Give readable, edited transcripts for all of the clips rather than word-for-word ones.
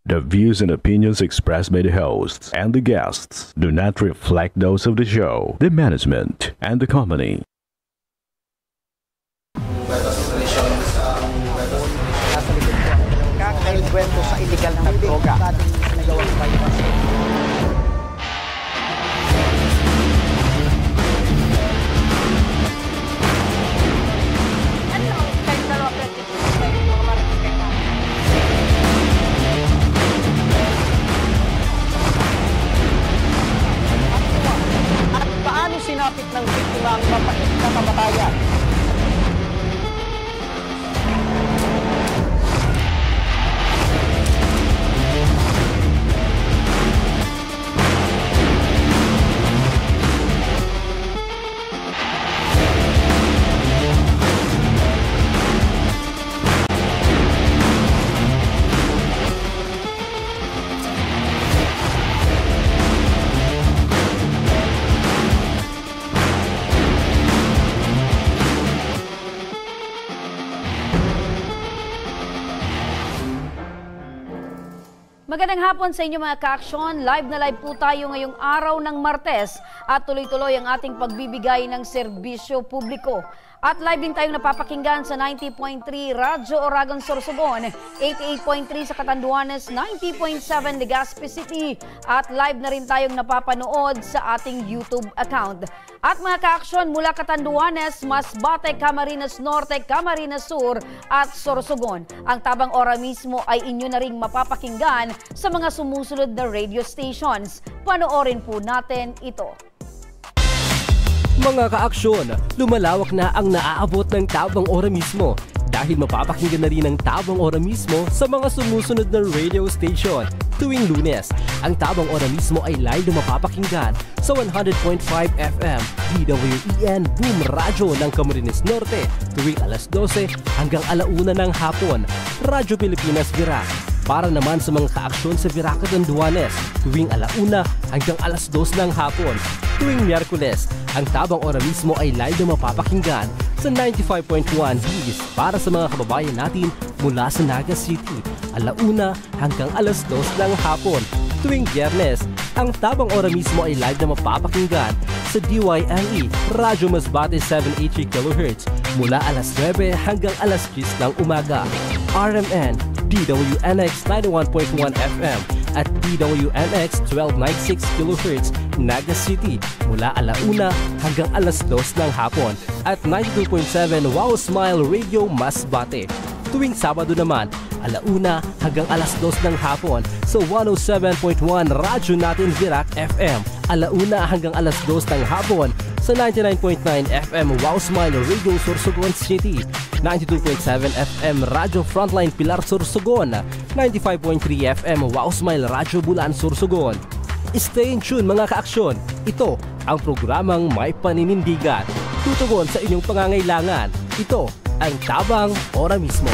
The views and opinions expressed by the hosts and the guests do not reflect those of the show, the management, and the company. Kwento sa illegal na droga ating nagawang bypass. At paano sinapit ng biktima ang mapait na kamatayan? Magandang hapon sa inyo mga ka-aksyon. Live na live po tayo ngayong araw ng Martes at tuloy-tuloy ang ating pagbibigay ng serbisyo publiko. At live din tayong napapakinggan sa 90.3 Radyo Oragon Sorsogon, 88.3 sa Catanduanes, 90.7 Legazpi City at live na rin tayong napapanood sa ating YouTube account. At mga ka-aksyon mula Catanduanes, Masbate, Camarines Norte, Camarines Sur at Sorsogon. Ang Tabang Ora mismo ay inyo na ring mapapakinggan sa mga sumusunod na radio stations. Panoorin po natin ito. Mga ka-aksyon, lumalawak na ang naaabot ng Tabang Ora mismo dahil mapapakinggan na rin ang Tabang Ora mismo sa mga sumusunod na radio station. Tuwing Lunes, ang Tabang Ora mismo ay live na mapapakinggan sa 100.5 FM DWEN Boom Radyo ng Camarines Norte tuwing alas 12 hanggang alauna ng hapon. Radyo Pilipinas Virac. Para naman sa mga ka-aksyon sa Virac Catanduanes tuwing alauna hanggang alas 2 ng hapon. Tuwing Miyerkules, ang Tabang Ora mismo ay live na mapapakinggan sa 95.1 His para sa mga kababayan natin mula sa Naga City, alauna hanggang alas 2 ng hapon. Tuwing Biyernes, ang Tabang Ora mismo ay live na mapapakinggan sa DYME, Radyo Masbate 783 kHz mula alas 9 hanggang alas 10 ng umaga. RMN, DWNX 91.1 FM at DWNX 1296 kHz Naga City mula alauna hanggang alas 2 ng hapon at 92.7 Wow Smile Radio Masbate. Tuwing Sabado naman, alauna hanggang alas 2 ng hapon sa 107.1 Radyo Natin Virac FM, alauna hanggang alas 2 ng hapon sa 99.9 FM Wow Smile Radio Sorsogon City, 92.7 FM Radyo Frontline Pilar Sorsogon, 95.3 FM Wow Smile Radyo Bulan Sorsogon. Stay in tune mga ka-aksyon. Ito ang programang may paninindigan. Tutugon sa inyong pangangailangan. Ito ang Tabang Ora mismo.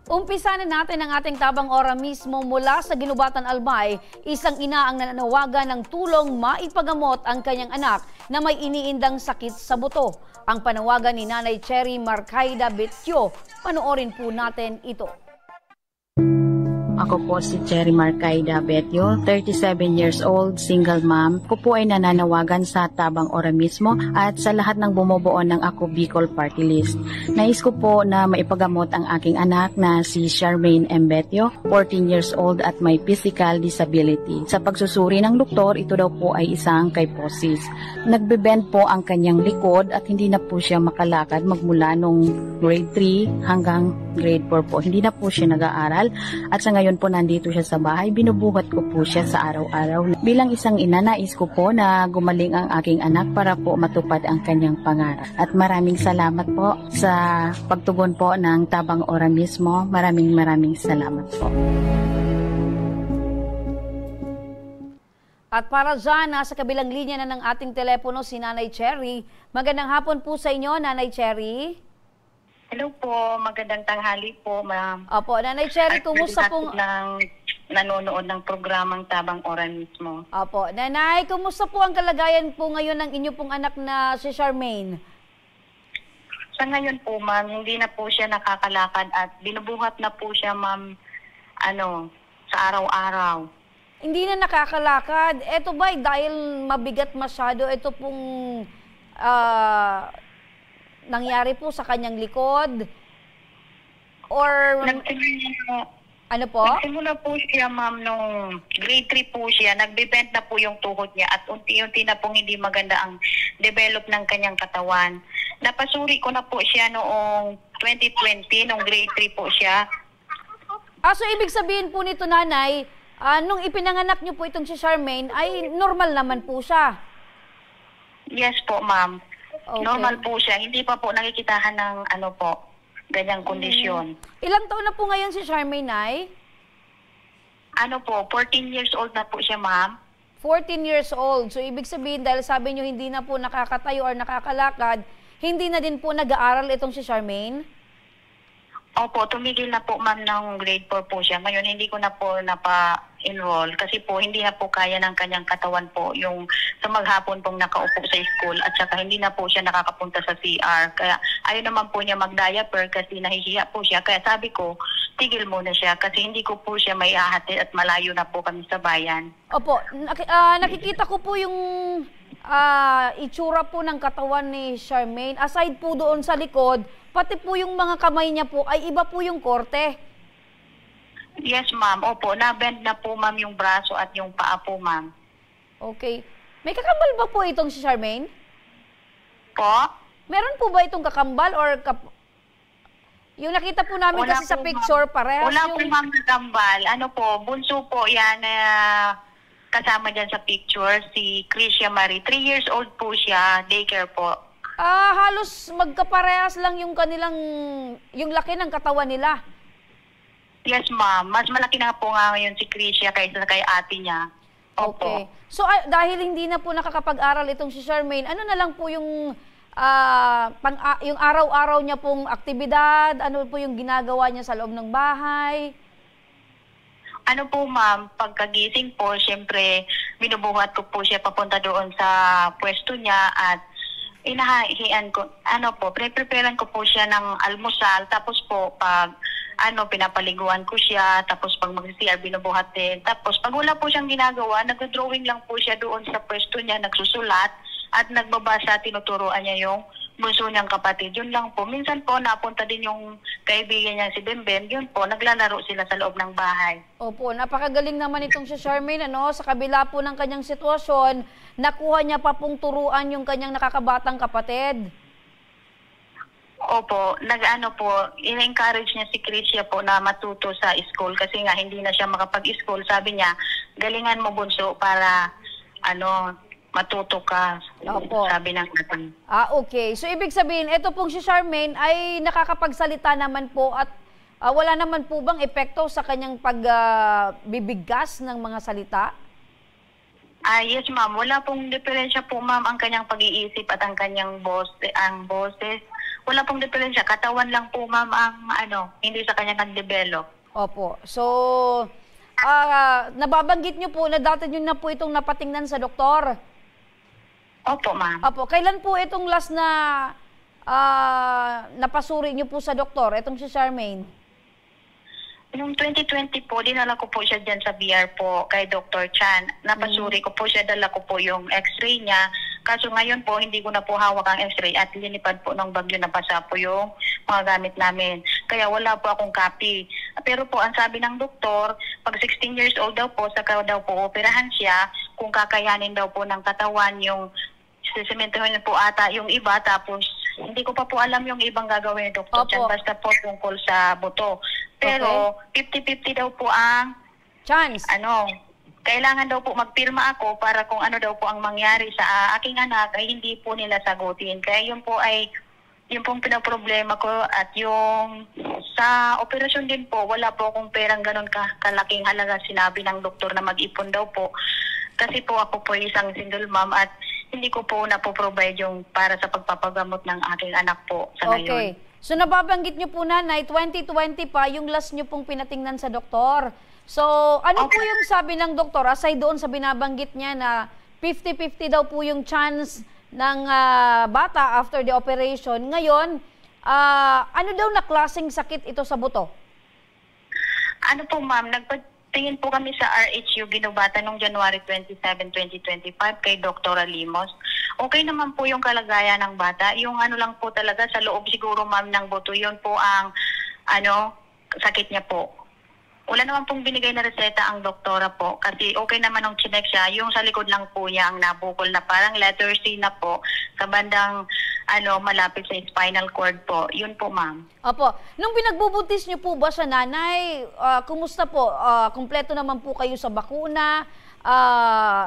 Umpisa na natin ang ating Tabang Ora mismo mula sa Ginubatan Albay. Isang ina ang nananawagan ng tulong maipagamot ang kanyang anak na may iniindang sakit sa buto. Ang panawagan ni Nanay Cherry Marcaida Betio. Panoorin po natin ito. Ako po si Cherry Marcaida Betio, 37 years old, single mom. Ako po ay nananawagan sa Tabang Ora mismo at sa lahat ng bumubuo ng Ako Bicol Party List. Nais ko po na maipagamot ang aking anak na si Charmaine M. Betio, 14 years old at may physical disability. Sa pagsusuri ng doktor, ito daw po ay isang kyphosis. Nagbe-bend po ang kanyang likod at hindi na po siya makalakad magmula nung grade 3 hanggang grade 4 po. Hindi na po siya nag-aaral at sa ngayon po nandito siya sa bahay, binubuhat ko po siya sa araw-araw. Bilang isang ina, nais ko po na gumaling ang aking anak para po matupad ang kanyang pangarap. At maraming salamat po sa pagtugon po ng Tabang Ora mismo. Maraming salamat po. At para dyan, nasa kabilang linya na ng ating telepono si Nanay Cherry. Magandang hapon po sa inyo, Nanay Cherry. Hello po, magandang tanghali po, ma'am. Opo, Nanay Cherry, kumusta pong nanonood ng programang Tabang Ora mismo? Opo, Nanay, kumusta po ang kalagayan po ngayon ng inyo pong anak na si Charmaine? Sa ngayon po, ma'am, hindi na po siya nakakalakad at binubuhat na po siya, ma'am, sa araw-araw. Hindi na nakakalakad. Ito ba dahil mabigat masyado ito pong nangyari po sa kanyang likod? Or ano po? Nagsimula po siya, ma'am, nung grade 3 po siya. Nagbe-bend na po yung tuhod niya at unti-unti na pong hindi maganda ang develop ng kanyang katawan. Napasuri ko na po siya noong 2020, nung grade 3 po siya. So ibig sabihin po nito, nanay, nung ipinanganak niyo po itong si Charmaine, ay normal naman po siya? Yes po, ma'am. Okay. Normal po siya. Hindi pa po nakikitahan ng ganyang kondisyon. Ilang taon na po ngayon si Charmaine, nay? 14 years old na po siya, ma'am. 14 years old. So ibig sabihin, dahil sabi niyo hindi na po nakakatayo or nakakalakad, hindi na din po nag-aaral itong si Charmaine? Opo, tumigil na po, ma'am, ng grade 4 po siya. Ngayon, hindi ko na po napa-enroll kasi po hindi na po kaya ng kanyang katawan po yung sa maghapon pong nakaupo sa school at saka hindi na po siya nakakapunta sa CR. Kaya ayaw naman po niya mag-diaper kasi nahihiya po siya. Kaya sabi ko, tigil muna siya kasi hindi ko po siya may ahatid at malayo na po kami sa bayan. Opo, nakikita ko po yung itsura po ng katawan ni Charmaine. Aside po doon sa likod, pati po yung mga kamay niya po ay iba po yung korte. Yes, ma'am. Opo, na-bend na po, ma'am, yung braso at yung paa po, ma'am. Okay. May kakambal ba po itong si Charmaine? Po? Meron po ba itong kakambal or yung nakita po namin Wala kasi sa po, picture, ma'am. parehas Wala yung... po, ma'am, kakambal. Bunso po yan kasama dyan sa picture, si Krisha Marie. 3 years old po siya, daycare po. Halos magkaparehas lang yung kanilang, yung laki ng katawan nila. Yes, ma'am. Mas malaki na po nga ngayon si Krisha kaysa kay ate niya. Opo. Okay. So dahil hindi na po nakakapag-aral itong si Charmaine, ano na lang po yung yung araw-araw niya pong aktibidad, ano po yung ginagawa niya sa loob ng bahay? Ma'am, pagkagising po, syempre, binubuhat ko po siya papunta doon sa pwesto niya at inahihian ko, pre-preparean ko po siya ng almusal, tapos po, pag, pinapaliguan ko siya, tapos pag mag-CR, binubuhat din. Tapos, pag wala po siyang ginagawa, nag-drawing lang po siya doon sa pwesto niya, nagsusulat, at nagbabasa, tinuturuan niya yung bunso niyang kapatid. Yun lang po. Minsan po, napunta din yung kaibigan niya si Bembem. Yun po, naglalaro sila sa loob ng bahay. Opo, napakagaling naman itong si Charmaine, sa kabila po ng kanyang sitwasyon, nakuha niya pa pong turuan yung kanyang nakakabatang kapatid. Opo, in-encourage niya si Krisha po na matuto sa school kasi nga hindi na siya makapag-school. Sabi niya, galingan mo bunso para, matuto ka. Opo. Sabi ng ating. Okay. So, ibig sabihin, ito pong si Charmaine ay nakakapagsalita naman po at wala naman po bang epekto sa kanyang pagbibigkas ng mga salita? Yes, ma'am. Wala pong diferensya po, ma'am, ang kanyang pag-iisip at ang kanyang boses. Wala pong diferensya. Katawan lang po, ma'am, ang hindi sa kanya nag-develop. Opo. So, nababanggit niyo po na dati niyo na po itong napatingnan sa doktor? Opo, ma'am. Opo. Kailan po itong last na napasuri niyo po sa doktor, itong si Charmaine? Noong 2020 po, dinala ko po siya dyan sa BR po kay Dr. Chan. Napasuri ko po siya, dala ko po yung x-ray niya. Kaso ngayon po, hindi ko na po hawak ang x-ray at linipad po ng bagyo na basa po yung mga gamit namin. Kaya wala po akong copy. Pero po, ang sabi ng doktor, pag 16 years old daw po, saka daw po operahan siya, kung kakayanin daw po ng katawan yung sisimentohin po ata yung iba, tapos hindi ko pa po alam yung ibang gagawin ni Dr. Chan, basta po tungkol sa buto. Pero 50-50 daw po ang chance. Kailangan daw po magpirma ako para kung ano daw po ang mangyari sa aking anak ay hindi po nila sagutin. Kaya yun po ay yung pong pinaproblema ko at yung sa operasyon din po, wala po akong perang ganun kalaking halaga. Sinabi ng doktor na mag-ipon daw po. Kasi po ako po isang single mom at hindi ko po napoprovide yung para sa pagpapagamot ng aking anak po sa ngayon. Okay. So nababanggit niyo po, nanay, 2020 pa yung last niyo pong pinatingnan sa doktor. So ano po yung sabi ng doktor? Aside doon sa binabanggit niya na 50-50 daw po yung chance ng bata after the operation. Ngayon, Ano daw na klaseng sakit ito sa buto? Ano po ma'am, nagpatingin po kami sa RHU Ginubata noong January 27, 2025 kay Dr. Limos. Okay naman po yung kalagayan ng bata. Yung ano lang po talaga sa loob siguro ma'am ng buto, yun po ang sakit niya po. Wala naman pong binigay na reseta ang doktora po kasi okay naman nung chinek siya. Yung sa likod lang po niya ang nabukol na parang letter C na po sa bandang malapit sa spinal cord po. Yun po ma'am. Opo. Nung pinagbubuntis niyo po ba siya, nanay, kumusta po? Kumpleto naman po kayo sa bakuna,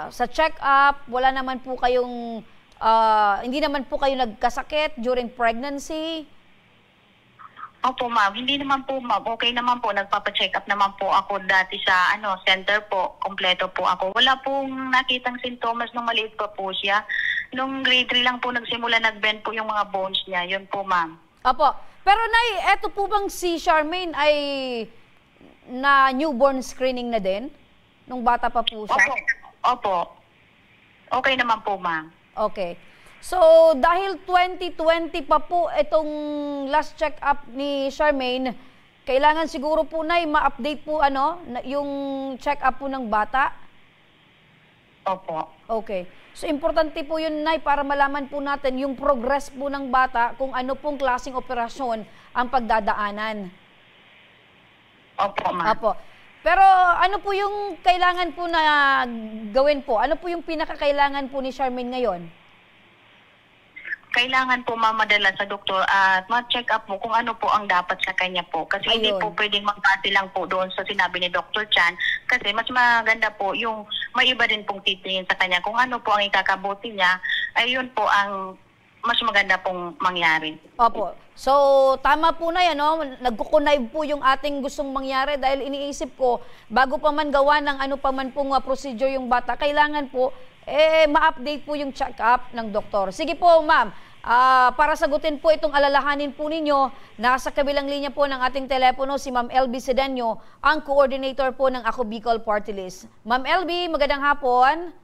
sa check-up, wala naman po kayong, hindi naman po kayo nagkasakit during pregnancy? Opo ma'am, hindi naman po ma'am, okay naman po, nagpapacheck up naman po ako dati sa center po, kompleto po ako. Wala pong nakitang sintomas nung maliit pa po siya. Nung grade 3 lang po nagsimula nag-bend po yung mga bones niya, yun po ma'am. Opo, pero nay, eto po bang si Charmaine ay na newborn screening na din? Nung bata pa po siya? Opo. Okay naman po ma'am. Okay. So, dahil 2020 pa po itong last check-up ni Charmaine, kailangan siguro po na ma-update po yung check-up po ng bata? Opo. Okay. So, importante po yun, Nay, para malaman po natin yung progress po ng bata kung ano pong klaseng operasyon ang pagdadaanan. Opo, ma'am. Opo. Pero ano po yung kailangan po na gawin po? Ano po yung pinakakailangan po ni Charmaine ngayon? Kailangan po mamadala sa doktor at ma-check up mo kung ano po ang dapat sa kanya po. Kasi hindi po pwedeng magbase lang po doon sa sinabi ni Dr. Chan. Kasi mas maganda po yung may iba din pong titingin sa kanya. Kung ano po ang ikakabuti niya, ay yun po ang mas maganda pong mangyari. Opo. So, tama po na yan, nagkukunayb po yung ating gustong mangyari dahil iniisip ko, bago pa man gawa ng ano pa man pong procedure yung bata, kailangan po ma-update po yung check-up ng doktor. Sige po, ma'am. Para sagutin po itong alalahanin po ninyo, nasa kabilang linya po ng ating telepono si Ma'am LB Sedeño, ang coordinator po ng Ako Bicol Party List. Ma'am LB, magandang hapon.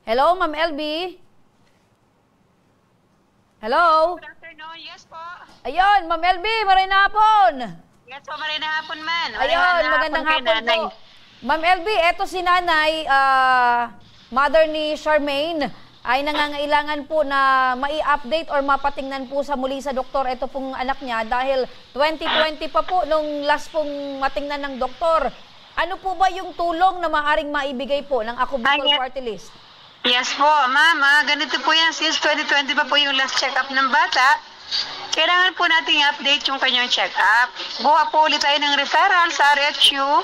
Hello, Ma'am LB? Hello? Good afternoon. Yes po. Ayun, Ma'am LB, maraming hapon. Yes po, maraming hapon man. Ayun, magandang hapon po. Ma'am LB, eto si nanay, mother ni Charmaine, ay nangangailangan po na mai-update or mapatingnan po sa muli sa doktor ito pong anak niya dahil 2020 pa po nung last pong matingnan ng doktor. Ano po ba yung tulong na maaaring maibigay po ng Ako Bicol Party List? Yes po, ma'am. Ganito po yan. Since 2020 pa po yung last check-up ng bata, kailangan po natin i-update yung kanyang check-up. Buha po ulit tayo ng referral sa RHU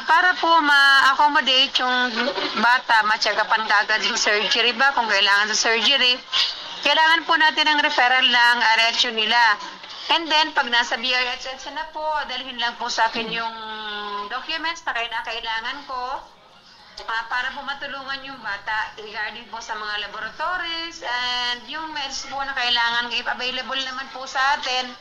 para po ma-accommodate yung bata, ma-check-upan kaagad yung surgery ba, kung kailangan sa surgery. Kailangan po natin ng referral ng RHU nila. And then, pag nasa BRHS na po, dalhin lang po sa akin yung documents na kailangan ko para po matulungan yung bata regarding po sa mga laboratories and yung meds po na kailangan if available naman po sa atin,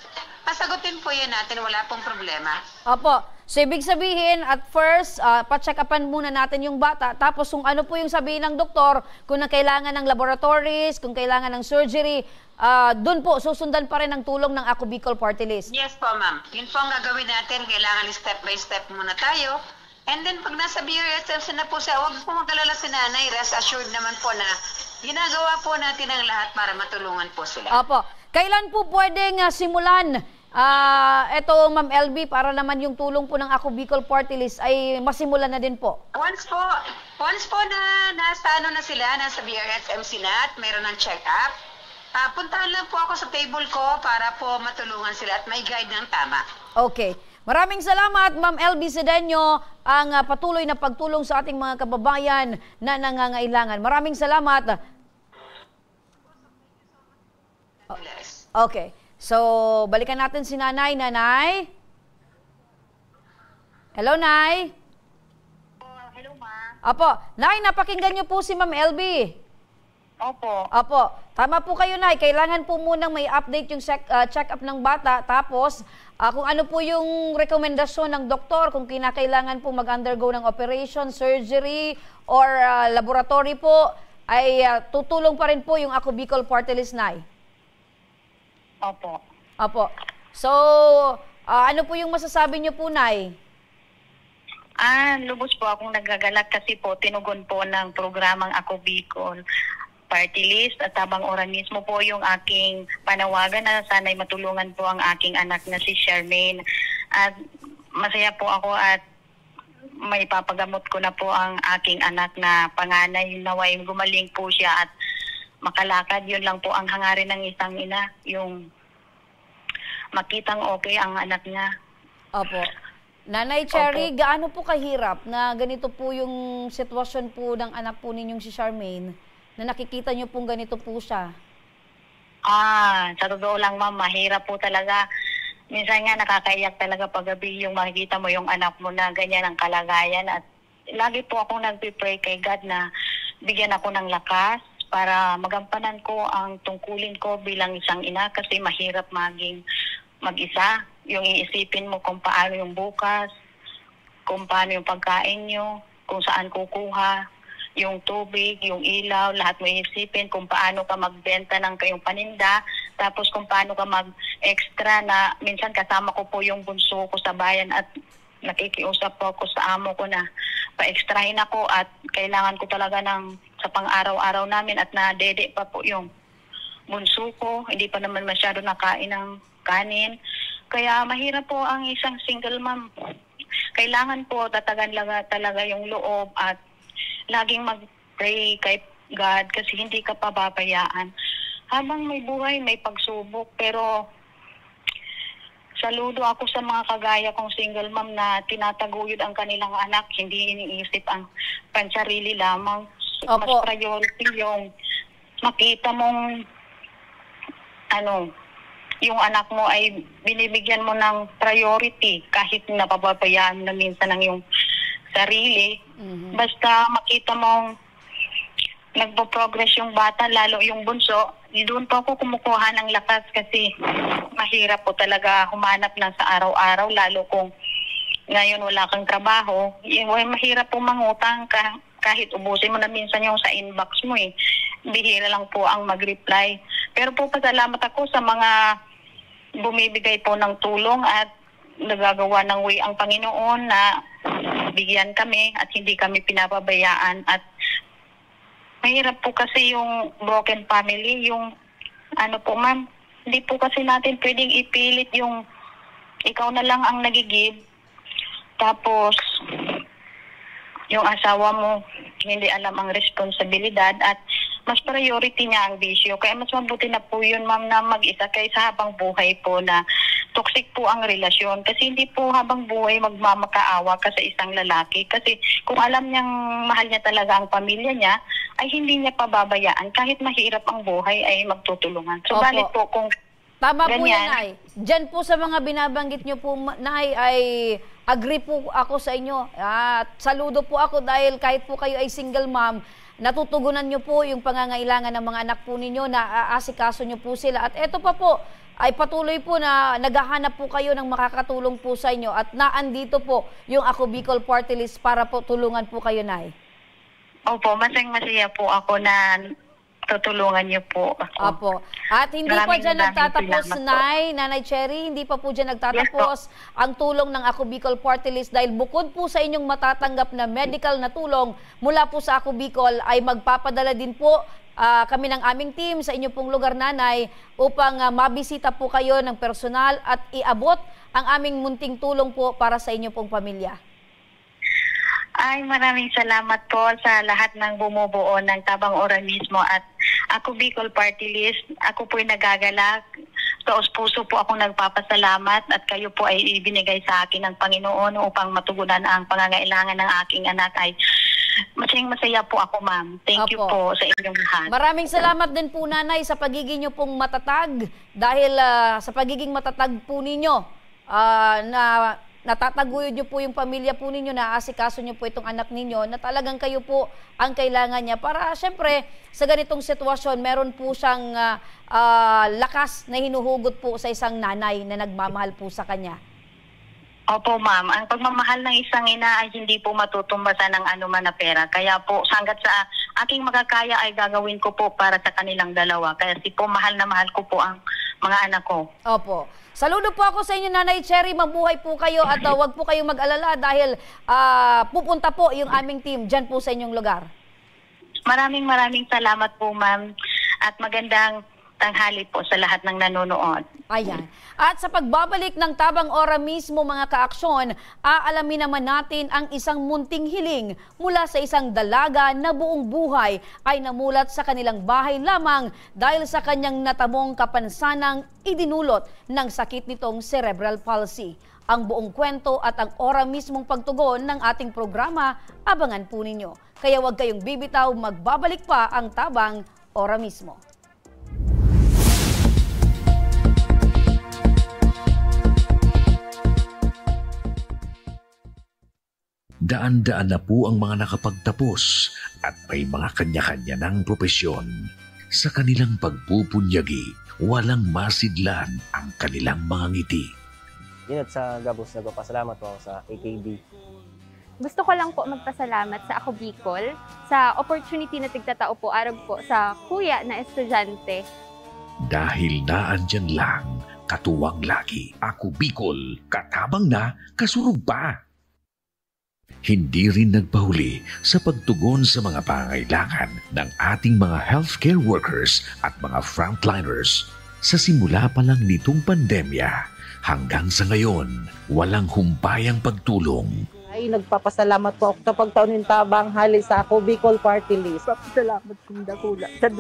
masagutin po yan natin, wala pong problema. Opo. So, ibig sabihin, at first, pa-check-upan muna natin yung bata. Tapos, kung ano po yung sabihin ng doktor, kung kailangan ng laboratories, kung kailangan ng surgery, doon po, susundan pa rin ang tulong ng Ako Bicol Party List. Yes po, ma'am. Yun po ang gagawin natin. Kailangan step by step muna tayo. And then, pag nasa BRSF na po siya, huwag po mag-alala si nanay. Rest assured naman po na ginagawa po natin ang lahat para matulungan po sila. Opo. Kailan po pwedeng simulan eto, Ma'am LB, para naman yung tulong po ng Ako Bicol Party List ay masimulan na din po? Once po na nasa sila, nasa BRSMC na at mayroon ng check-up, puntahan lang po ako sa table ko para po matulungan sila at may guide ng tama. Okay. Maraming salamat, Ma'am LB Sedeño, ang patuloy na pagtulong sa ating mga kababayan na nangangailangan. Maraming salamat. Okay. So, balikan natin si Nanay. Nanay? Hello, Nay? Hello, ma. Apo. Nay, napakinggan niyo po si Ma'am LB. Opo. Apo. Tama po kayo, Nay. Kailangan po munang may update yung check-up ng bata. Tapos, kung ano po yung rekomendasyon ng doktor, kung kinakailangan po mag-undergo ng operation, surgery, or laboratory po, ay tutulong pa rin po yung Ako Bicol Party List, Nay. Opo. Opo. So, ano po yung masasabi niyo po, Nay? Lubos po akong nagagalak kasi po tinugon po ng programang Ako Bicol Party List at Tabang Ora mismo po yung aking panawagan na sana'y matulungan po ang aking anak na si Charmaine. At masaya po ako at may papagamot ko na po ang aking anak na panganay. Naway gumaling po siya at makalakad. Yun lang po ang hangarin ng isang ina, yung makitang okay ang anak niya. Opo. Nanay Cherry, gaano po kahirap na ganito po yung sitwasyon po ng anak po ninyong si Charmaine, na nakikita niyo pong ganito po siya? Sa totoo lang ma'am, mahirap po talaga. Minsan nga nakakaiyak talaga paggabi yung makikita mo yung anak mo na ganyan ang kalagayan. At lagi po akong nagpipray kay God na bigyan ako ng lakas para magampanan ko ang tungkulin ko bilang isang ina kasi mahirap maging mag-isa. Yung iisipin mo kung paano yung bukas, kung paano yung pagkain nyo, kung saan kukuha, yung tubig, yung ilaw, lahat mo iisipin kung paano ka magbenta ng kayong paninda, tapos kung paano ka mag-extra na minsan kasama ko po yung bunso ko sa bayan at nakikiusap po ako sa amo ko na pa-extrahin ako at kailangan ko talaga ng sa pang-araw-araw namin at nadede pa po yung bunso ko, hindi pa naman masyado nakain ng kanin. Kaya mahirap po ang isang single mom. Kailangan po tatagan talaga yung loob at laging mag-pray kay God kasi hindi ka pababayaan. Habang may buhay, may pagsubok. Pero saludo ako sa mga kagaya kong single mom na tinataguyod ang kanilang anak. Hindi iniisip ang pansarili lamang. Mas priority yung makita mong yung anak mo ay binibigyan mo ng priority kahit napababayaan na minsan ng yung sarili. Basta makita mong nagpo-progress yung bata, lalo yung bunso, doon po ako kumukuha ng lakas kasi mahirap po talaga humanap ng sa araw-araw, lalo kung ngayon wala kang trabaho. Mahirap po mangutang kahit ubusin mo na minsan yung sa inbox mo eh. Bihira lang po ang mag-reply. Pero po pasalamat ako sa mga bumibigay po ng tulong at nagagawa ng way ang Panginoon na bigyan kami at hindi kami pinapabayaan. At mahirap po kasi yung broken family, yung ma'am, hindi po kasi natin pwedeng ipilit yung ikaw na lang ang nagigib tapos yung asawa mo hindi alam ang responsibilidad at mas priority niya ang bisyo. Kaya mas mabuti na po yun, ma'am, na mag-isa kaysa habang buhay po na toxic po ang relasyon. Kasi hindi po habang buhay magmamakaawa ka sa isang lalaki. Kasi kung alam niyang mahal niya talaga ang pamilya niya, ay hindi niya pababayaan. Kahit mahirap ang buhay, ay magtutulungan. So, balit po kung tama ganyan, po yan, Nay. Diyan po sa mga binabanggit niyo po, Nay, ay agree po ako sa inyo. At saludo po ako dahil kahit po kayo ay single mom, natutugunan nyo po yung pangangailangan ng mga anak po ninyo, na aasikaso nyo po sila. At eto pa po, ay patuloy po na naghahanap po kayo ng makakatulong po sa inyo at naandito po yung Ako Bicol Party List para po tulungan po kayo, Nay. Opo, masaya po ako na tutulungan niyo po ako. Opo. At hindi pa dyan nagtatapos, Nanay Cherry, hindi pa po dyan nagtatapos ang tulong ng Ako Bicol Party List dahil bukod po sa inyong matatanggap na medical na tulong mula po sa Ako Bicol ay magpapadala din po kami ng aming team sa inyo pong lugar, Nanay, upang mabisita po kayo ng personal at iabot ang aming munting tulong po para sa inyo pong pamilya. Ay, maraming salamat po sa lahat ng bumubuo ng Tabang Ora mismo at Ako Bicol Party List. Ako po'y nagagalak. Taos-puso po ako nagpapasalamat at kayo po ay ibinigay sa akin ng Panginoon upang matugunan ang pangangailangan ng aking anak. Ay masayang-masaya po ako, ma'am. Thank you po sa inyong lahat. Maraming salamat din po, Nanay, sa pagiging nyo pong matatag dahil sa pagiging matatag po ninyo na natataguyod nyo po yung pamilya po ninyo, na asikaso nyo po itong anak ninyo, na talagang kayo po ang kailangan niya para syempre sa ganitong sitwasyon meron po siyang lakas na hinuhugot po sa isang nanay na nagmamahal po sa kanya. Opo, ma'am. Ang pagmamahal ng isang ina ay hindi po matutumbasan ng anuman na pera. Kaya po, hanggat sa aking makakaya ay gagawin ko po para sa kanilang dalawa. Kaya po mahal na mahal ko po ang mga anak ko. Opo. Saludo po ako sa inyo, Nanay Cherry. Mabuhay po kayo at wag po kayong mag-alala dahil pupunta po yung aming team dyan po sa inyong lugar. Maraming salamat po, ma'am. At magandang tanghali po sa lahat ng nanonood. Ayan. At sa pagbabalik ng Tabang Ora mismo, mga kaaksyon, aalamin naman natin ang isang munting hiling mula sa isang dalaga na buong buhay ay namulat sa kanilang bahay lamang dahil sa kanyang natamong kapansanang idinulot ng sakit nitong cerebral palsy. Ang buong kwento at ang ora mismong pagtugon ng ating programa, abangan po ninyo. Kaya huwag kayong bibitaw, magbabalik pa ang Tabang Ora mismo. Daan-daan na po ang mga nakapagtapos at may mga kanya-kanya ng propesyon. Sa kanilang pagpupunyagi, walang masidlan ang kanilang mga ngiti. Dinat sa Gabos, nagpapasalamat po ako sa AKB. Gusto ko lang po magpasalamat sa Ako Bicol sa opportunity na tigtatao po arag po sa kuya na estudyante. Dahil naandyan lang, katuwang lagi, Ako Bicol, katabang na, kasurug pa. Hindi rin nagpahuli sa pagtugon sa mga pangailangan ng ating mga healthcare workers at mga frontliners. Sa simula pa lang nitong pandemya, hanggang sa ngayon, walang humpayang pagtulong. Ay, nagpapasalamat po ako sa pagtaon ng Tabang hali sa Ako Bicol Party List. Salamat kong dakula sa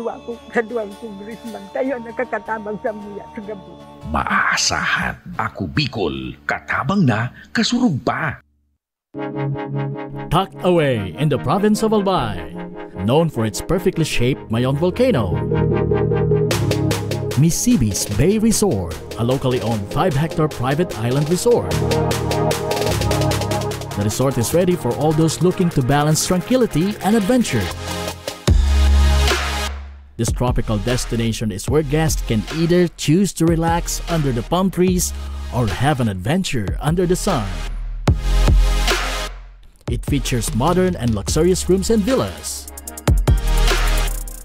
duwang congressman. Tayo nakakatabang sa muya sa gabi. Maaasahan, Ako Bicol, katabang na, kasurug pa. Tucked away in the province of Albay, known for its perfectly shaped Mayon volcano, Misibis Bay Resort, a locally owned 5-hectare private island resort. The resort is ready for all those looking to balance tranquility and adventure. This tropical destination is where guests can either choose to relax under the palm trees or have an adventure under the sun. It features modern and luxurious rooms and villas,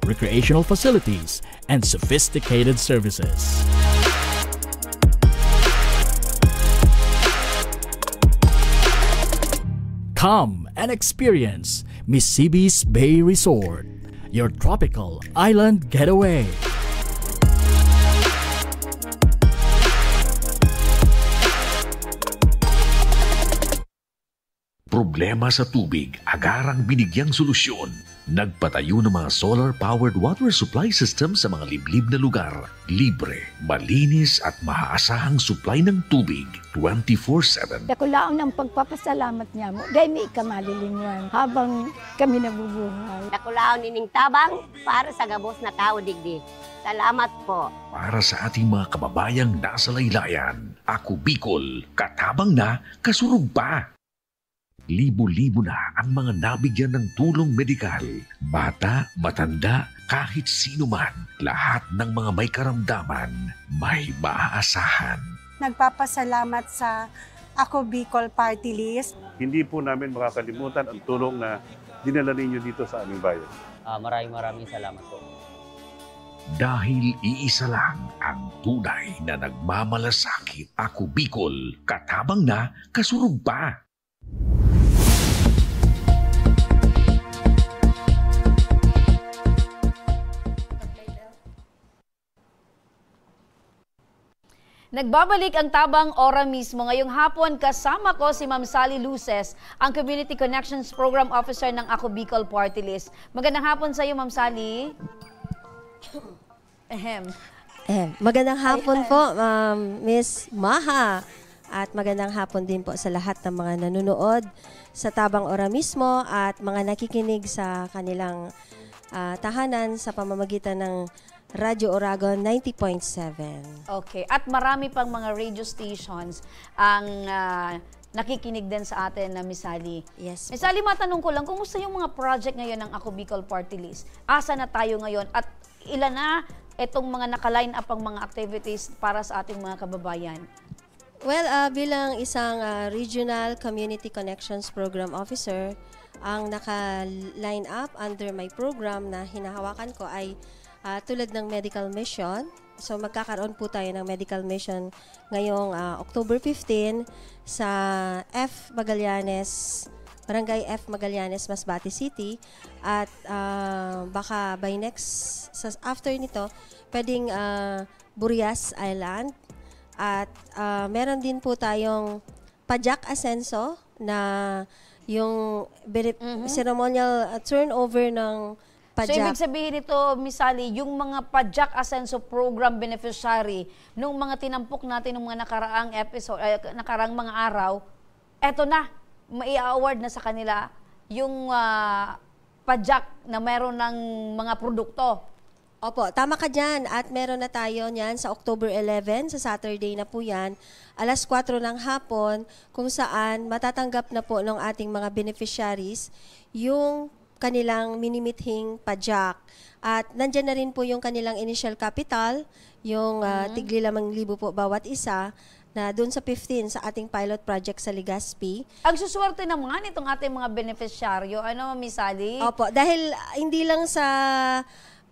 recreational facilities, and sophisticated services. Come and experience Misibis Bay Resort, your tropical island getaway. Problema sa tubig, agarang binigyang solusyon. Nagpatayo ng mga solar-powered water supply system sa mga liblib na lugar. Libre, malinis at maaasahang supply ng tubig 24/7. Nakulaon ng pagpapasalamat niya mo. Dahil may ikamalilingan habang kami nabubuhay. Nakulaon nining Tabang para sa gabos na tao digdi. Salamat po. Para sa ating mga kababayang nasa laylayan, Ako Bicol, katabang na, kasurug pa. Libo-libo na ang mga nabigyan ng tulong medikal. Bata, matanda, kahit sino man, lahat ng mga may karamdaman, may maaasahan. Nagpapasalamat sa Ako Bicol Party List. Hindi po namin makakalimutan ang tulong na dinala ninyo dito sa aming bayan. Maraming salamat po. Dahil iisa lang ang tunay na nagmamalasakit. Ako Bicol, katabang na, kasurug pa. Nagbabalik ang Tabang Ora mismo. Ngayong hapon, kasama ko si Ma'am Sally Luces, ang Community Connections Program Officer ng Ako Bicol Party List. Magandang hapon sa iyo, Ma'am Sally. Magandang hapon po, Miss Maha. At magandang hapon din po sa lahat ng mga nanonood sa Tabang Ora mismo at mga nakikinig sa kanilang tahanan sa pamamagitan ng Radyo Oragon 90.7. Okay. At marami pang mga radio stations ang nakikinig din sa atin na Miss Sally. Yes. Miss Sally, matanong ko lang, kumusta yung mga project ngayon ng Ako Bicol Party List? Asa na tayo ngayon? At ilan na itong mga naka-line up ang mga activities para sa ating mga kababayan? Well, bilang isang Regional Community Connections Program Officer, ang naka-line up under my program na hinahawakan ko ay tulad ng medical mission, So magkakaroon po tayo ng medical mission ngayong October 15 sa F. Magallanes, Barangay F. Magallanes, Masbate City. At baka by next, after nito, pwedeng Burias Island. At meron din po tayong Pajak Asenso na yung ceremonial turnover ng Pajak. So, ibig sabihin nito, Miss Sally, yung mga Pajak Asenso Program beneficiary, nung mga tinampok natin ng mga nakaraang episode, nakaraang mga araw, eto na, mai-award na sa kanila yung Pajak na meron ng mga produkto. Opo, tama ka dyan. At meron na tayo niyan sa October 11, sa Saturday na po yan, alas 4 ng hapon, kung saan matatanggap na po ng ating mga beneficiaries yung kanilang minimithing Pajak. At nandyan na rin po yung kanilang initial capital, yung tigli 5,000 po bawat isa, na doon sa 15 sa ating pilot project sa Legazpi. Ang suswerte naman itong ating mga beneficiaryo, ano, Miss Sally? Opo, dahil hindi lang sa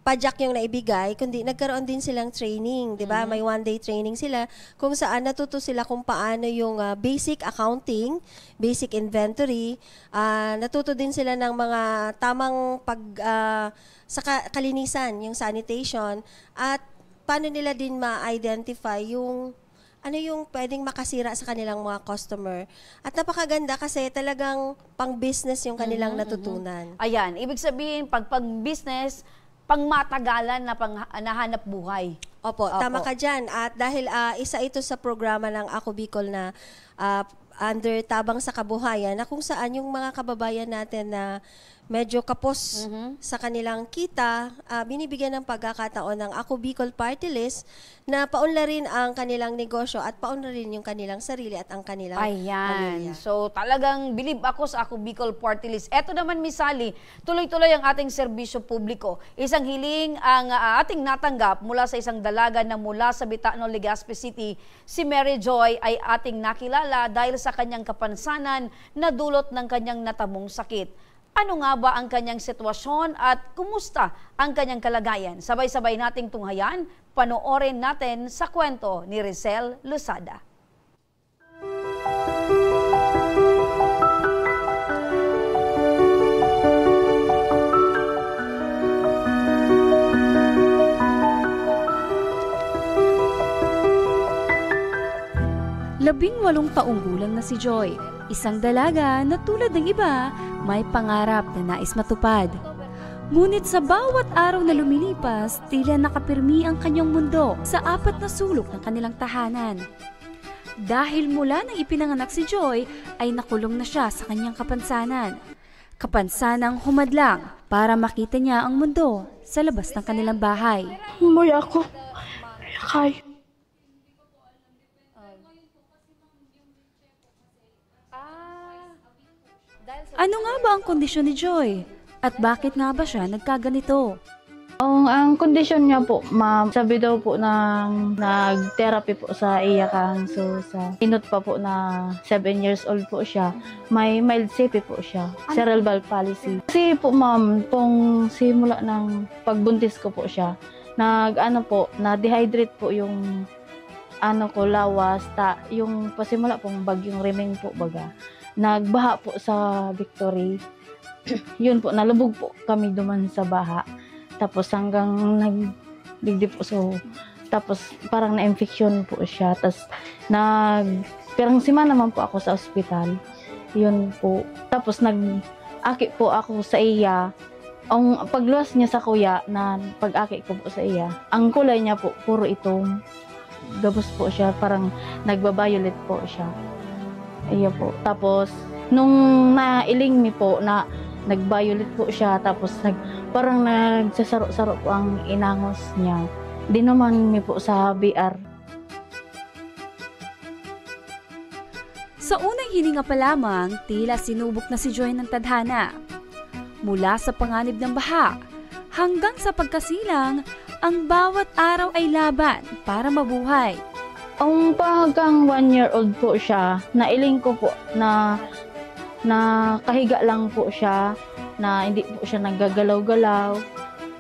Pajak yung naibigay, kundi nagkaroon din silang training, di ba? May one-day training sila kung saan natuto sila kung paano yung basic accounting, basic inventory, natuto din sila ng mga tamang sa kalinisan, yung sanitation, at paano nila din ma-identify yung ano yung pwedeng makasira sa kanilang mga customer. At napakaganda kasi talagang pang-business yung kanilang natutunan. Ayan, ibig sabihin, pag-business, pangmatagalan na nahanap buhay. Opo, tama ka dyan. At dahil isa ito sa programa ng Ako Bicol na under Tabang sa Kabuhayan, na kung saan yung mga kababayan natin na medyo kapos sa kanilang kita, binibigyan ng pagkakataon ng Ako Bicol Party List na paunlarin ang kanilang negosyo at paunlarin yung kanilang sarili at ang kanilang pamilya. So talagang bilib ako sa Ako Bicol Party List. Eto naman, Miss Sally, tuloy-tuloy ang ating serbisyo publiko. Isang hiling ang ating natanggap mula sa isang dalaga na mula sa Bitano, Legazpi City. Si Mary Joy ay ating nakilala dahil sa kanyang kapansanan na dulot ng kanyang natamong sakit. Ano nga ba ang kanyang sitwasyon at kumusta ang kanyang kalagayan? Sabay-sabay nating tunghayan, panoorin natin sa kwento ni Rizel Lusada. Labing-walong taong gulang na si Joy, isang dalaga na tulad ng iba, may pangarap na nais matupad. Ngunit sa bawat araw na lumilipas, tila nakapirmi ang kanyang mundo sa 4 na sulok ng kanilang tahanan. Dahil mula nang ipinanganak si Joy, ay nakulong na siya sa kanyang kapansanan. Kapansanang humadlang para makita niya ang mundo sa labas ng kanilang bahay. Umuwi ako. Kaya. Ano nga ba ang kondisyon ni Joy? At bakit nga ba siya nagkaganito? Ang kondisyon niya po, ma'am, sabi daw po ng nag-therapy po sa iyakan. So, sa inot pa po na 7 years old po siya, may mild CP po siya, cerebral palsy. Kasi po, ma'am, kung simula ng pagbuntis ko po siya, na-dehydrate po yung lawas, yung pasimula pong bagyong Rimeng po baga. Nagbaha po sa Victory. Yun po, nalubog po kami duman sa baha. Tapos hanggang nagdigdi po. So, tapos parang na-infection po siya. Tapos pirang simana naman po ako sa ospital. Yun po. Tapos nag-aki po ako sa iya. Ang pagluwas niya sa kuya na pag-aki ko po sa iya, ang kulay niya po, puro itong gabos po siya. Parang nagba-violet po siya. Iya po. Tapos, nung nailing mi po, na nag-violet po siya, tapos parang nagsasaro-saro po ang inangos niya. Di naman mi po sa BR. Sa unang hininga pa lamang, tila sinubok na si Joy ng tadhana. Mula sa panganib ng baha, hanggang sa pagkasilang, ang bawat araw ay laban para mabuhay. Ang hanggang 1-year-old po siya, nailing ko po na kahiga lang po siya, na hindi po siya naggagalaw-galaw,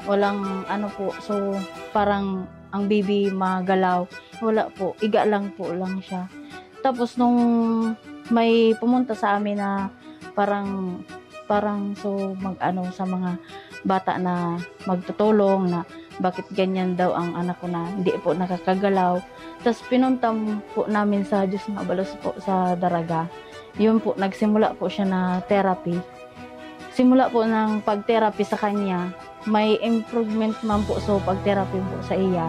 walang po, so parang ang baby magalaw. Wala po, iga lang siya. Tapos nung may pumunta sa amin na parang so mag-ano sa mga bata na magtutulong na bakit ganyan daw ang anak ko na hindi po nakakagalaw. Tapos pinuntam po namin sa Diyos na Abalos po sa Daraga. Yun po, nagsimula po siya na therapy. Simula po ng pag-therapy sa kanya, may improvement man po so pag-therapy po sa iya.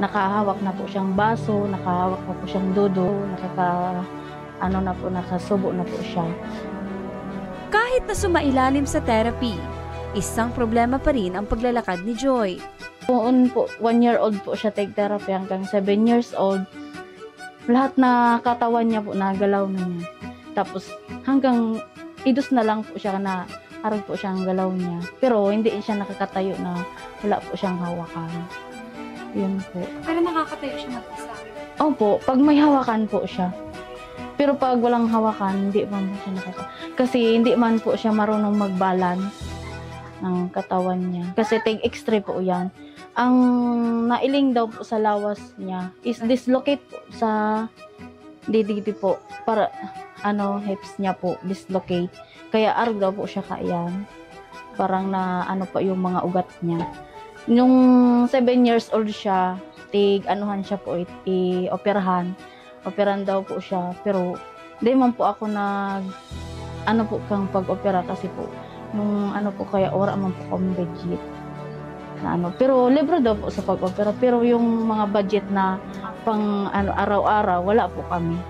Nakahawak na po siyang baso, nakahawak na po siyang dudo, nakasubo na po siya. Kahit na sumailalim sa therapy, isang problema pa rin ang paglalakad ni Joy. Noon po, 1-year-old po siya take-therapy hanggang 7 years old. Lahat na katawan niya po nagalaw na niya. Tapos hanggang idos na lang po siya na harap po siya ang galaw niya. Pero hindi siya nakakatayo na wala po siyang hawakan. Yun po. Pero nakakatayo siya mag-isa? Opo, pag may hawakan po siya. Pero pag walang hawakan, hindi man po siya nakakatayo. Kasi hindi man po siya marunong mag-balance ng katawan niya. Kasi take-x-ray po yan. Ang nailing daw po sa lawas niya is dislocate po sa dididi po. Para hips niya po, dislocate. Kaya arg daw po siya kaiyan. Parang na pa yung mga ugat niya. Nung 7 years old siya, anuhan siya po, i-operahan. Operan daw po siya. Pero, di man po ako po kang pag-opera kasi po, nung po kaya ora man po kami budget. Pero libre daw po sa pag-opera. Pero yung mga budget na pang araw-araw, wala po kami.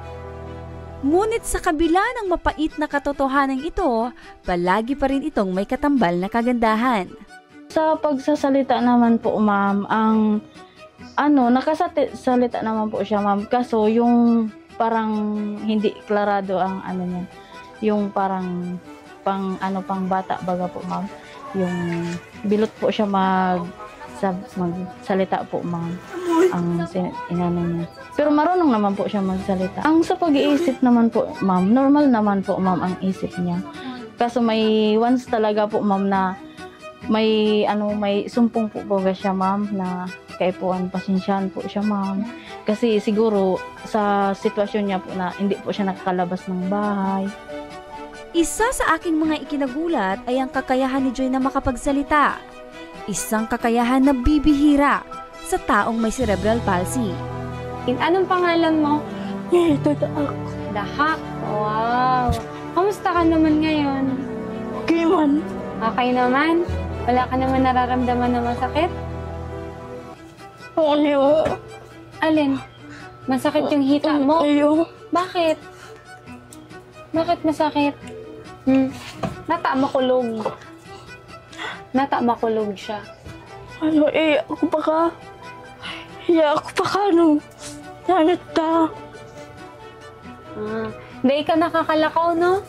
Ngunit sa kabila ng mapait na katotohanan ito, palagi pa rin itong may katambal na kagandahan. Sa pagsasalita naman po, ma'am, nakasalita naman po siya, ma'am. Kaso yung parang hindi klarado ang niya. Yung parang pang bata baga po, ma'am. Yung bilot po siya magsalita po, ma'am. Ang inano niya. Pero marunong naman po siya magsalita. Ang sa pag-iisip naman po, ma'am, normal naman po, ma'am, ang isip niya. Kaso may once talaga po, ma'am, na may sumpong po baga siya, ma'am, na kaipuan, pasensyahan po siya, ma'am. Kasi siguro sa sitwasyon niya po na hindi po siya nakakalabas ng bahay. Isa sa aking mga ikinagulat ay ang kakayahan ni Joy na makapagsalita. Isang kakayahan na bibihira sa taong may cerebral palsy. Anong pangalan mo? Dahak. Dahak? Wow! Kamusta ka naman ngayon? Okay man. Okay naman? Wala ka naman nararamdaman na masakit? Oo. Alin? Masakit yung hita mo? Ayaw. Bakit? Bakit masakit? Makulog siya. Ako pa ka. Nanat ka. Hindi ka nakakalakaw, no?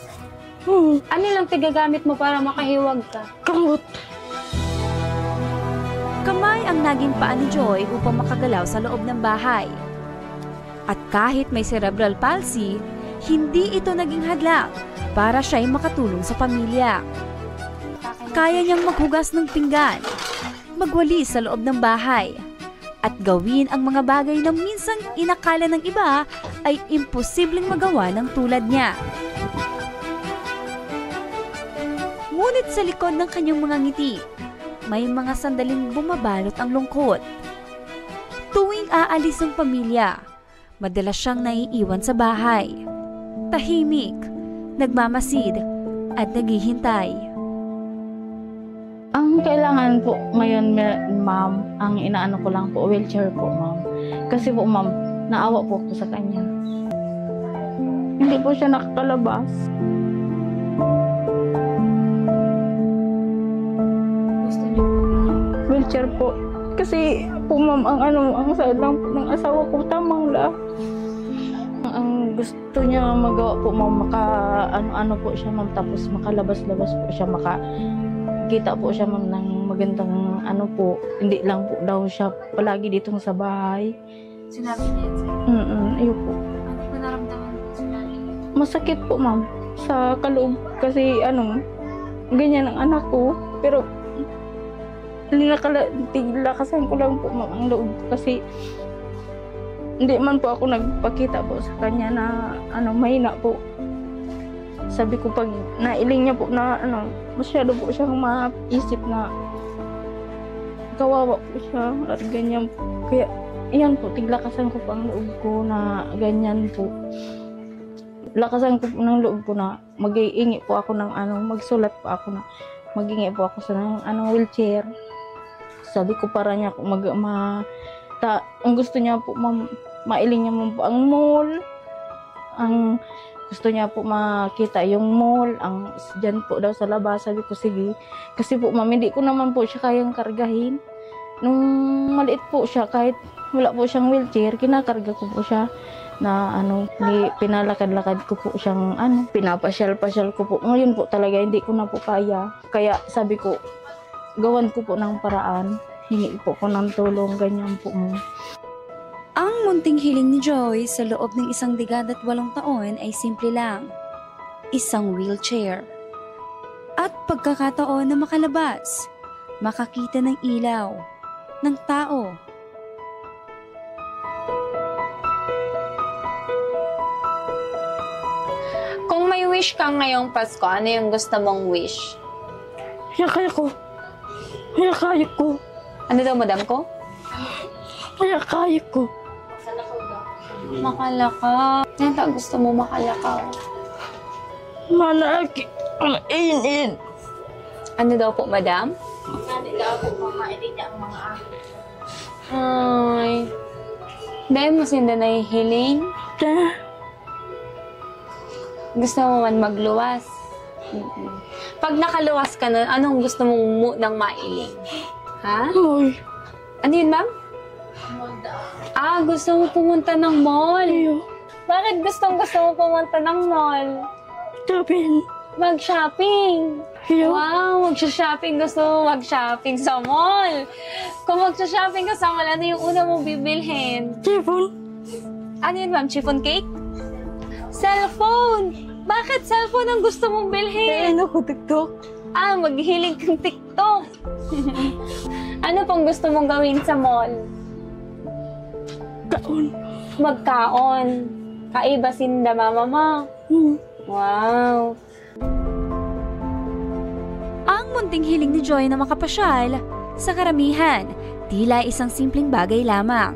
Ano lang tigagamit mo para makahiwag ka? Kamot. Kamay ang naging paa ni Joy upang makagalaw sa loob ng bahay. At kahit may cerebral palsy, hindi ito naging hadlang para siya'y makatulong sa pamilya. Kaya niyang maghugas ng pinggan, magwalis sa loob ng bahay, at gawin ang mga bagay na minsan inakala ng iba ay imposibleng magawa ng tulad niya. Ngunit sa likod ng kanyang mga ngiti, may mga sandaling bumabalot ang lungkot. Tuwing aalis ang pamilya, madalas siyang naiiwan sa bahay. Tahimik, nagmamasid, at naghihintay. Ang kailangan po ngayon, ma'am, ang inaano ko lang po, wheelchair po, ma'am. Kasi po, ma'am, naawa po ako sa kanya. Hindi po siya nakakalabas. Wheelchair po. Kasi po, ma'am, ang side lang po ng asawa ko, tamang lang. Ang gusto niya magawa po, ma'am, po siya, ma'am, tapos makalabas-labas po siya, kita po siya, ma'am, ng magandang po. Hindi lang po daw siya palagi dito sa bahay. Sinabi niya yun sa'yo? Ayun po. Ano ba naramdaman mo sinabi niya? Masakit po, ma'am, sa kaloob. Kasi ganyan ang anak ko. Pero Tiglakasan ko lang po ma'am ang loob kasi hindi man po ako nagpakita po sa kanya na mahina po. Sabi ko pag nailing niya po na masyado po siyang maisip na kawawa po siya at ganyan po. Kaya iyan po, tiglakasan ko po ang loob ko na ganyan po. Lakasan ko po ng loob ko na mag-iingi po ako ng magsulat po ako na mag-iingi po ako sa wheelchair. Sabi ko para niya ang gusto niya po mailing niya po ang mall. Ang gusto niya po makita yung mall, dyan po daw sa labas. Sabi ko sige. Kasi po ma'am, hindi ko naman po siya kayang kargahin. Nung maliit po siya, kahit wala po siyang wheelchair, kinakarga ko po siya na pinalakad-lakad ko po siyang pinapasyal-pasyal ko po. Ngayon po talaga hindi ko na po kaya. Kaya sabi ko, gawan ko po ng paraan. Hingi po ko ng tulong, ganyan po. Ang munting hiling ni Joy sa loob ng 18 taon ay simple lang. Isang wheelchair. At pagkakataon na makalabas, makakita ng ilaw, ng tao. Kung may wish ka ngayong Pasko, ano yung gusto mong wish? Kaya ko. Ano daw, madam ko? Kaya ko. Makalakaw. Ano gusto mo makalakaw? Malaki. Ang inin. Ano daw po, madam? Hindi daw po mamainin niya ang mga Ay. Dahil mo sinda nahihiling? Gusto mo man magluwas? Pag nakaluwas ka na, anong gusto mong munang mailing? Ha? Ano yun, ma'am? Gusto mo pumunta ng mall? Bakit gusto mo pumunta ng mall? Mag-shopping. Wow, mag-shopping. Gusto mo mag-shopping sa mall. Kung mag-shopping ka sa mall, ano yung una mong bibilhin? Chiffon. Ano yun, ma'am? Chiffon cake? Cellphone. Bakit cellphone ang gusto mong bilhin? Ano ko, TikTok? Maghihiling kang TikTok. Ano pong gusto mong gawin sa mall? Kaon. Magkaon. Kaibasin da mama mo. Wow. Ang munting hiling ni Joy na makapasyal, sa karamihan, tila isang simpleng bagay lamang.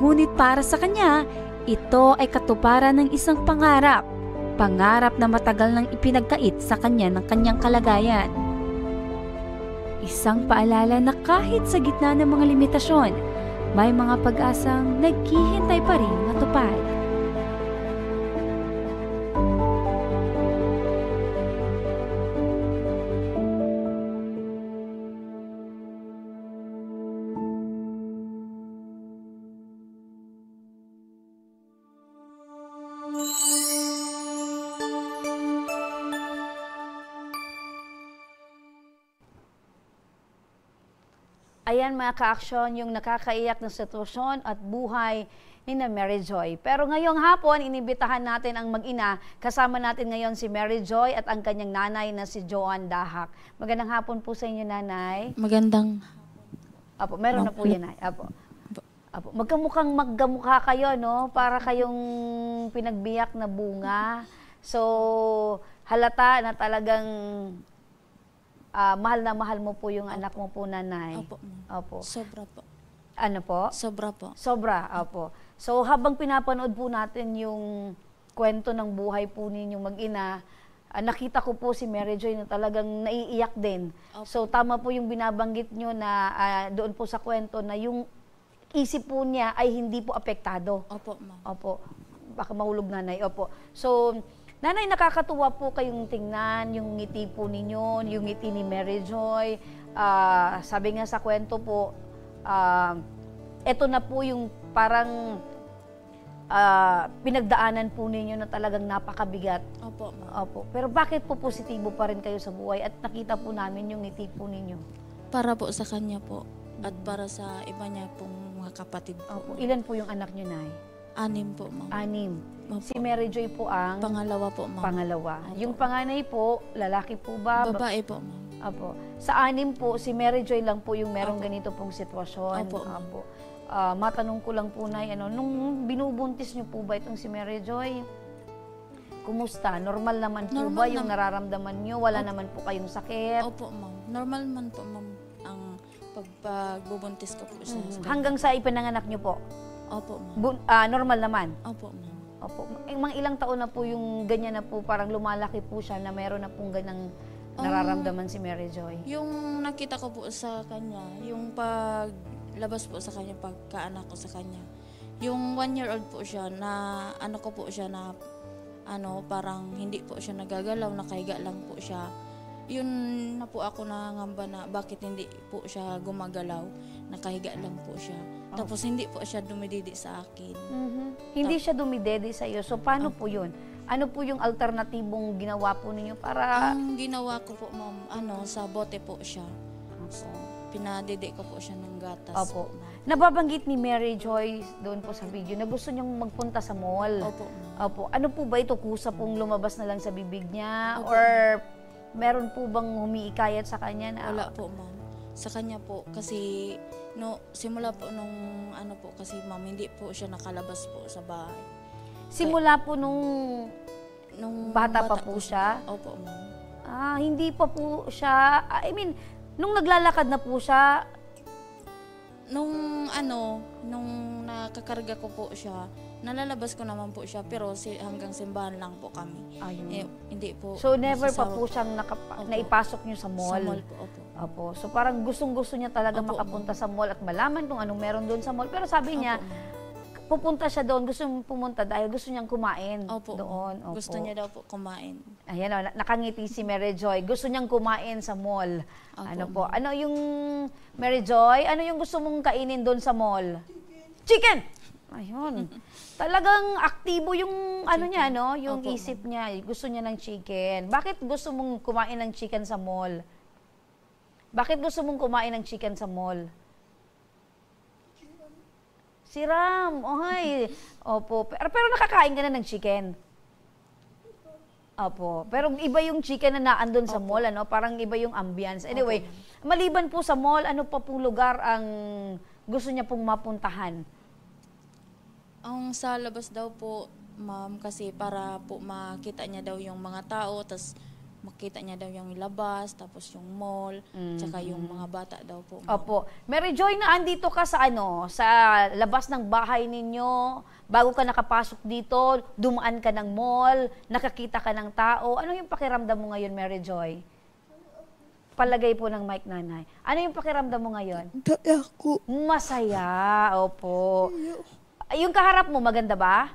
Ngunit para sa kanya, ito ay katuparan ng isang pangarap. Pangarap na matagal nang ipinagkait sa kanya ng kanyang kalagayan. Isang paalala na kahit sa gitna ng mga limitasyon, may mga pag-asang naghihintay pa rin matupad. Ayan mga ka-aksyon, yung nakakaiyak na sitwasyon at buhay ni na Mary Joy. Pero ngayong hapon, inibitahan natin ang mag-ina. Kasama natin ngayon si Mary Joy at ang kanyang nanay na si Joan Dahak. Magandang hapon po sa inyo, nanay. Magandang. Apo, meron na po yan, nay. Apo. Apo. Magkamukha kayo, no? Para kayong pinagbiyak na bunga. So, halata na talagang mahal na mahal mo po yung anak mo po, nanay. Opo. Opo. Sobra po. Ano po? Sobra po. Sobra, opo. So habang pinapanood po natin yung kwento ng buhay po ninyong mag-ina, nakita ko po si Mary Joy na talagang naiiyak din. Opo. So tama po yung binabanggit nyo na doon po sa kwento na yung isip po niya ay hindi po apektado. Opo, ma'am. Opo. Baka mahulog, nanay. Opo. So, nanay, nakakatuwa po kayong tingnan, yung ngiti po ninyo, yung ngiti ni Mary Joy. Sabi nga sa kwento po, eto na po yung parang pinagdaanan po ninyo na talagang napakabigat. Opo, ma'am. Opo. Pero bakit po positibo pa rin kayo sa buhay at nakita po namin yung ngiti po ninyo? Para po sa kanya po at para sa iba niya pong mga kapatid po. Opo. Ilan po yung anak niyo, nay? 6 po, ma'am. 6. Si Mary Joy po ang? Pangalawa po, ma'am. Pangalawa. Yung panganay po, lalaki po ba? Babae po, ma'am. Apo. Sa 6 po, si Mary Joy lang po yung merong ganito pong sitwasyon. Opo. Apo. Matanong ko lang po, Nay, nung binubuntis niyo po ba itong si Mary Joy, kumusta? Normal naman po ba yung nararamdaman niyo? Wala naman po kayong sakit? Opo, ma'am. Normal man po, ma'am, ang pagbubuntis ko po siya. Hanggang sa ipinanganak niyo po? Opo, ma'am. Normal naman? Opo, ma'am. Opo. Mga ilang taon na po yung ganyan na po, parang lumalaki po siya na meron na pong ganyang nararamdaman si Mary Joy? Yung nakita ko po sa kanya, yung paglabas po sa kanya, pagkaanak ko sa kanya, yung 1-year-old po siya na ko po siya na parang hindi po siya nagagalaw, nakahiga lang po siya. Yun na po ako nangamba na bakit hindi po siya gumagalaw, nakahiga lang po siya. Tapos hindi po siya dumididi sa akin. Hindi siya dumidede sa iyo. So paano po yun? Ano po yung alternatibong ginawa po ninyo para... Ang ginawa ko po, ma'am, sa bote po siya. So, pinadede ko po siya ng gatas. Opo. Nababanggit ni Mary Joy doon po sa video na gusto niyang magpunta sa mall. Opo. Opo. Ano po ba ito? Kusa pong lumabas na lang sa bibig niya? Opo. Or meron po bang humiikayat sa kanya na... Wala po, ma'am. Sa kanya po, kasi simula po nung kasi ma'am, hindi po siya nakalabas po sa bahay. Simula po nung bata pa po siya? Opo, ma'am. Hindi pa po siya, nung naglalakad na po siya? Nung nakakarga ko po siya, nalalabas ko naman po siya, pero hanggang simbahan lang po kami. Hindi po. So never pa po siyang naipasok niyo sa mall? Sa mall po, opo. Opo. So parang gustong-gusto niya talaga makapunta sa mall at malaman kung anong meron doon sa mall. Pero sabi niya, pupunta siya doon, gusto niyang pumunta dahil gusto niyang kumain doon. Opo. Gusto niya daw po kumain. Ayan, nakangiti si Mary Joy. Gusto niyang kumain sa mall. Opo. Ano yung, Mary Joy, ano yung gusto mong kainin doon sa mall? Chicken! Ayun. Talagang aktibo yung niya, yung isip niya. Gusto niya ng chicken. Bakit gusto mong kumain ng chicken sa mall? Bakit gusto mong kumain ng chicken sa mall? Si Ram, Opo. Pero nakakain ka na ng chicken? Opo. Pero iba yung chicken na naandun sa mall, Parang iba yung ambience. Anyway, maliban po sa mall, ano pa pong lugar ang gusto niya pong mapuntahan? Ang sa labas daw po, ma'am, kasi para po makita niya daw yung mga tao, tas makita niya daw yung labas, tapos yung mall, tsaka yung mga bata daw po. Opo. Mary Joy, na andito ka sa sa labas ng bahay ninyo, bago ka nakapasok dito, dumaan ka ng mall, nakakita ka ng tao. Ano yung pakiramdam mo ngayon, Mary Joy? Palagay po ng mic, nanay. Ano yung pakiramdam mo ngayon? Masaya. Opo. Yung kaharap mo, maganda ba?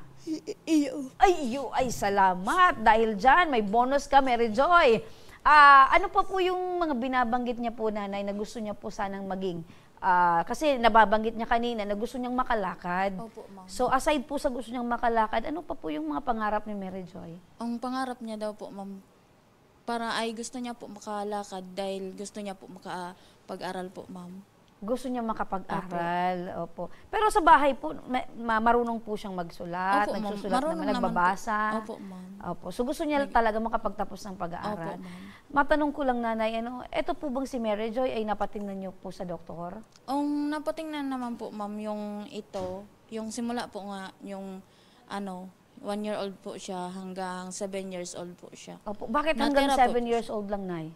Ay, salamat. Dahil dyan, may bonus ka, Mary Joy. Ano pa po yung mga binabanggit niya po, nanay, na gusto niya po sanang maging? Kasi nababanggit niya kanina na gusto niyang makalakad. Opo, ma'am. So, aside po sa gusto niyang makalakad, ano pa po yung mga pangarap ni Mary Joy? Ang pangarap niya daw po, ma'am, gusto niya po makalakad dahil gusto niya po makapag-aral po, ma'am. Gusto niya makapag-aral. Opo. Pero sa bahay po, marunong po siyang magsulat, nagsusulat naman, nagbabasa. Opo, ma'am. Opo. So gusto niya talaga makapagtapos ng pag-aaral. Opo, ma'am. Matanong ko lang, nanay, eto po bang si Mary Joy ay napatingnan niyo po sa doktor? Napatingnan naman po, ma'am, yung simula po nga, yung 1-year-old po siya hanggang 7 years old po siya. Opo. Bakit hanggang 7 years old lang, nay?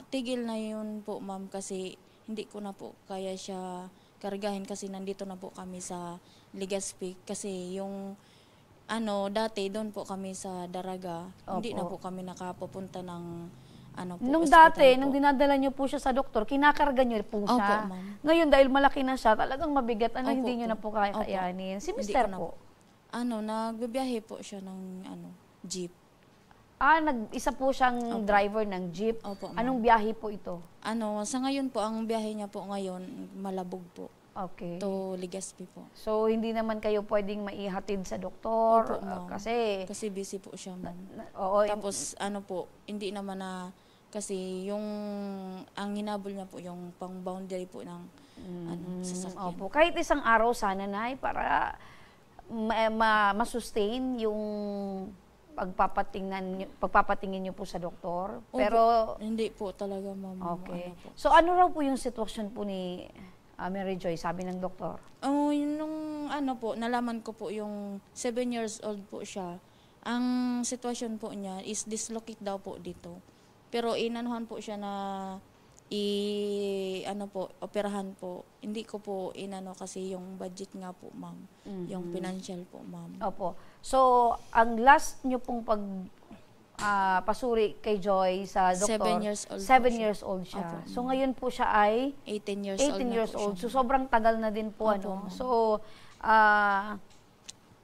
Tigil na yun po, ma'am, kasi hindi ko na po kaya siya kargahin kasi nandito na po kami sa Legazpi. Kasi yung dati doon po kami sa Daraga, hindi na po kami nakapupunta ng nung dati, nung dinadala niyo po siya sa doktor, kinakarga niyo po siya. Opo, ma'am. Ngayon, dahil malaki na siya, talagang mabigat. Opo, hindi niyo na po kaya kayanin. Si Mr. po? Nagbibiyahe po siya ng jeep. Isa po siyang driver ng jeep. Opo, anong biyahe po ito? Sa ngayon po, ang biyahe niya po ngayon, Malabog po. Okay. To Legazpi po. So, hindi naman kayo pwedeng maihatid sa doktor? Opo, ma'am. Kasi busy po siya, ma'am. Tapos, hindi naman kasi ang hinabol niya po, yung pang-boundary po ng sasakyan. Opo. Kahit isang araw sana, nay, para ma-sustain yung pagpapatingin niyo po sa doktor? Opo, Pero hindi po talaga, ma'am. okay. Ano po. So ano raw po yung sitwasyon po ni Mary Joy, sabi ng doktor? Yun nung ano po, nalaman ko po yung 7 years old po siya. Ang sitwasyon po niya is dislocate daw po dito. Pero inanuhan po siya na operahan po. Hindi ko po inano kasi yung budget nga po, ma'am. Yung financial po, ma'am. Opo. So, ang last nyo pong pasuri kay Joy sa doktor, 7 years old 7 years old siya. Opo, So, ngayon po siya ay 18 years 18 years old. So, sobrang tagal na din po. Opo, ma'am. So,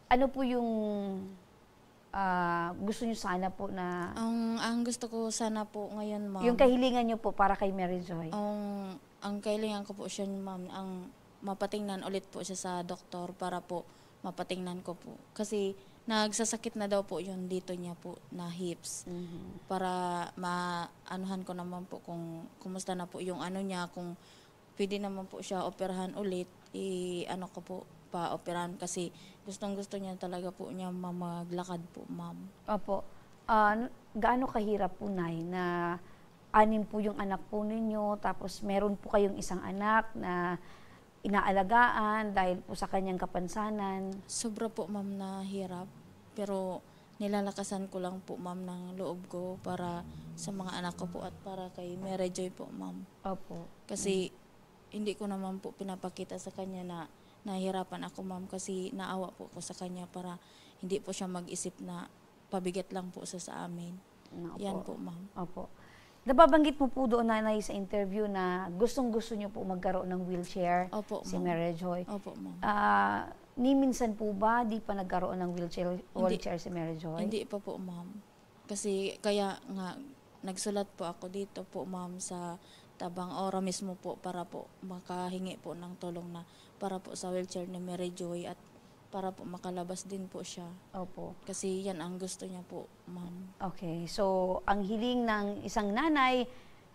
ano po yung gusto nyo sana po na... Ang gusto ko sana po ngayon, ma'am. Yung kahilingan nyo po para kay Mary Joy. Ang kahilingan ko po siya, ma'am, ang mapatingnan ulit po siya sa doktor para po mapatingnan ko po. Kasi nagsasakit na daw po yun dito niya po na hips. Para maanuhan ko naman po kung kumusta na po yung ano niya, kung pwede naman po siya operahan ulit, ano ko po, pa-operahan kasi gustong-gusto niya talaga po niya maglakad po, ma'am. Opo. Gaano kahirap po, Nay, na 6 po yung anak po ninyo, tapos meron po kayong isang anak na inaalagaan dahil po sa kanyang kapansanan? Sobra po, ma'am, na hirap. Pero nilalakasan ko lang po, ma'am, ng loob ko para sa mga anak ko po at para kay Mary Joy po, ma'am. Opo. Kasi hindi ko naman po pinapakita sa kanya na nahihirapan ako, ma'am, kasi naawa po ko sa kanya para hindi po siya mag-isip na pabigat lang po sa amin. Yan po, ma'am. Opo. Nababanggit mo po doon, Nanay, sa interview na gustong-gusto niyo po magkaroon ng wheelchair. Opo, si ma'am. Mary Joy. Opo, ma'am. Ni minsan po ba di pa nagkaroon ng wheelchair si Mary Joy? Hindi pa po, ma'am. Kasi kaya nga nagsulat po ako dito po, ma'am, sa Tabang Ora mismo po para po makahingi po ng tulong na para po sa wheelchair ni Mary Joy at para po makalabas din po siya. Opo. Kasi yan ang gusto niya po, ma'am. Okay. So, ang hiling ng isang nanay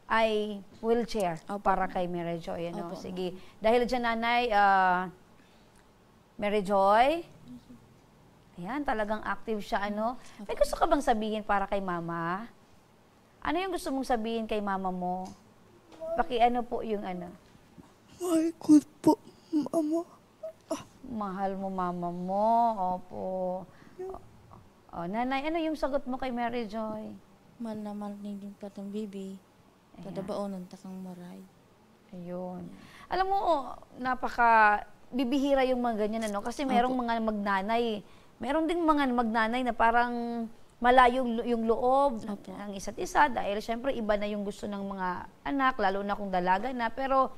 ay wheelchair para kay Mary Joy. Ano? Opo, Sige. Dahil dyan, Nanay, Mary Joy, ayan, talagang active siya. Ano? May gusto ka bang sabihin para kay Mama? Ano yung gusto mong sabihin kay Mama mo? Ano po yung ano? Mahal ko po, Mama. Mahal mo Mama mo. Opo. Nanay, ano yung sagot mo kay Mary Joy? Mahal na mahal ninding patang bibi. Padabaonon takang maray. Ayun. Alam mo, bibihira yung mga ganyan, ano? Kasi merong mga magnanay. Meron ding mga magnanay na parang malayo yung loob ng isa't isa dahil syempre iba na yung gusto ng mga anak, lalo na kung dalaga na. Pero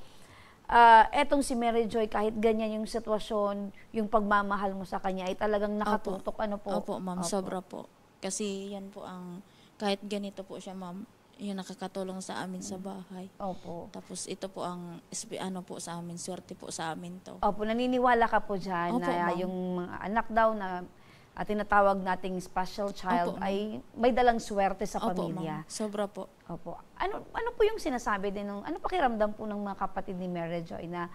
etong si Mary Joy, kahit ganyan yung sitwasyon, yung pagmamahal mo sa kanya ay talagang nakatutok. Ano po? Opo, ma'am, sobra po. Kasi yan po ang, kahit ganito po siya, ma'am, yung nakakatulong sa amin sa bahay. Opo. Tapos ito po ang, ano po sa amin, swerte po sa amin to. Opo, naniniwala ka po dyan. Opo, na ma'am. yung mga anak daw na tinatawag nating special child. Opo, ay may dalang swerte sa pamilya. Opo, ma'am. Sobra po. Opo. Ano po yung sinasabi din ano pakiramdam po ng mga kapatid ni Mary Joy na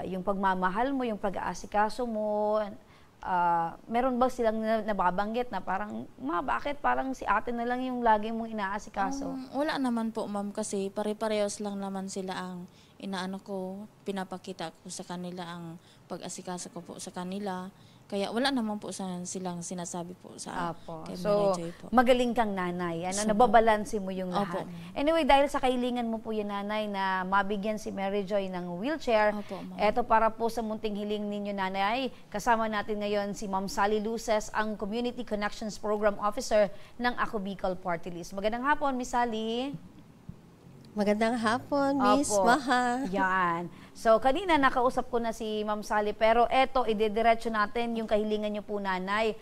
yung pagmamahal mo, yung pag-aasikaso mo, meron ba silang nababanggit na parang, bakit parang si ate na lang yung lagi mong inaasikaso? Wala naman po, ma'am, kasi pare-parehas lang naman sila ang inaano ko, pinapakita ko sa kanila ang pag-asikaso ko po sa kanila. Kaya wala naman po silang sinasabi po sa kay Mary Joy po. Magaling kang nanay. Nababalanse mo yung lahat. Anyway, dahil sa kahilingan mo po yung nanay na mabigyan si Mary Joy ng wheelchair, eto para po sa munting hiling ninyo, nanay, kasama natin ngayon si Ma'am Sally Luces, ang Community Connections Program Officer ng Ako Bicol Party List. Magandang hapon, Miss Sally. Magandang hapon, Miss Maha. Yan. So, kanina nakausap ko na si Ma'am Sally, pero eto, idediretso natin yung kahilingan niyo po, nanay.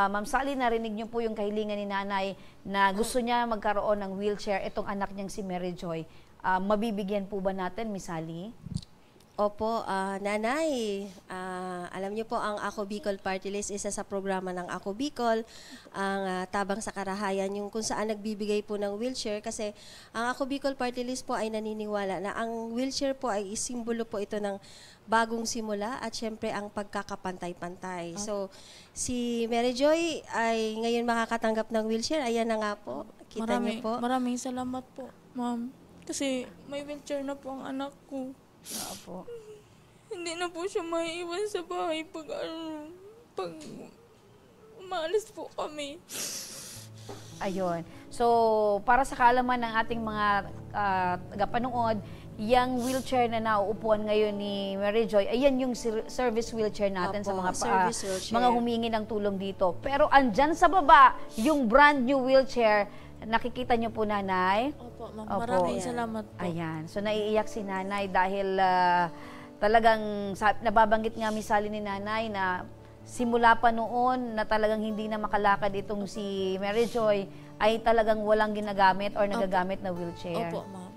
Ma'am Sally, narinig niyo po yung kahilingan ni nanay na gusto niya magkaroon ng wheelchair, itong anak niyang si Mary Joy. Mabibigyan po ba natin, Miss Sally? Opo, Nanay, alam niyo po ang Ako Bicol Party List, isa sa programa ng Ako Bicol, ang Tabang sa Karahayan, yung kung saan nagbibigay po ng wheelchair kasi ang Ako Bicol Party List po ay naniniwala na ang wheelchair po ay simbolo po ito ng bagong simula at syempre ang pagkakapantay-pantay. So, si Mary Joy ay ngayon makakatanggap ng wheelchair. Ayan na nga po, kita niyo po. Maraming salamat po, ma'am. Kasi may wheelchair na po ang anak ko. Opo. Hindi na po siya maiiwan sa bahay pag umaalis po kami. Ayun. So, para sa kaalaman ng ating mga tagapanood, yung wheelchair na nauupuan ngayon ni Mary Joy, ayan yung service wheelchair natin. Opo, sa mga mga humingi ng tulong dito. Pero andyan sa baba, yung brand new wheelchair, nakikita niyo po, Nanay? Opo, ma'am. Maraming salamat po. Ayan. So, naiiyak si Nanay dahil talagang nababanggit nga misali ni Nanay na simula pa noon na talagang hindi na makalakad itong si Mary Joy ay talagang walang ginagamit or nagagamit na wheelchair. Opo, ma'am.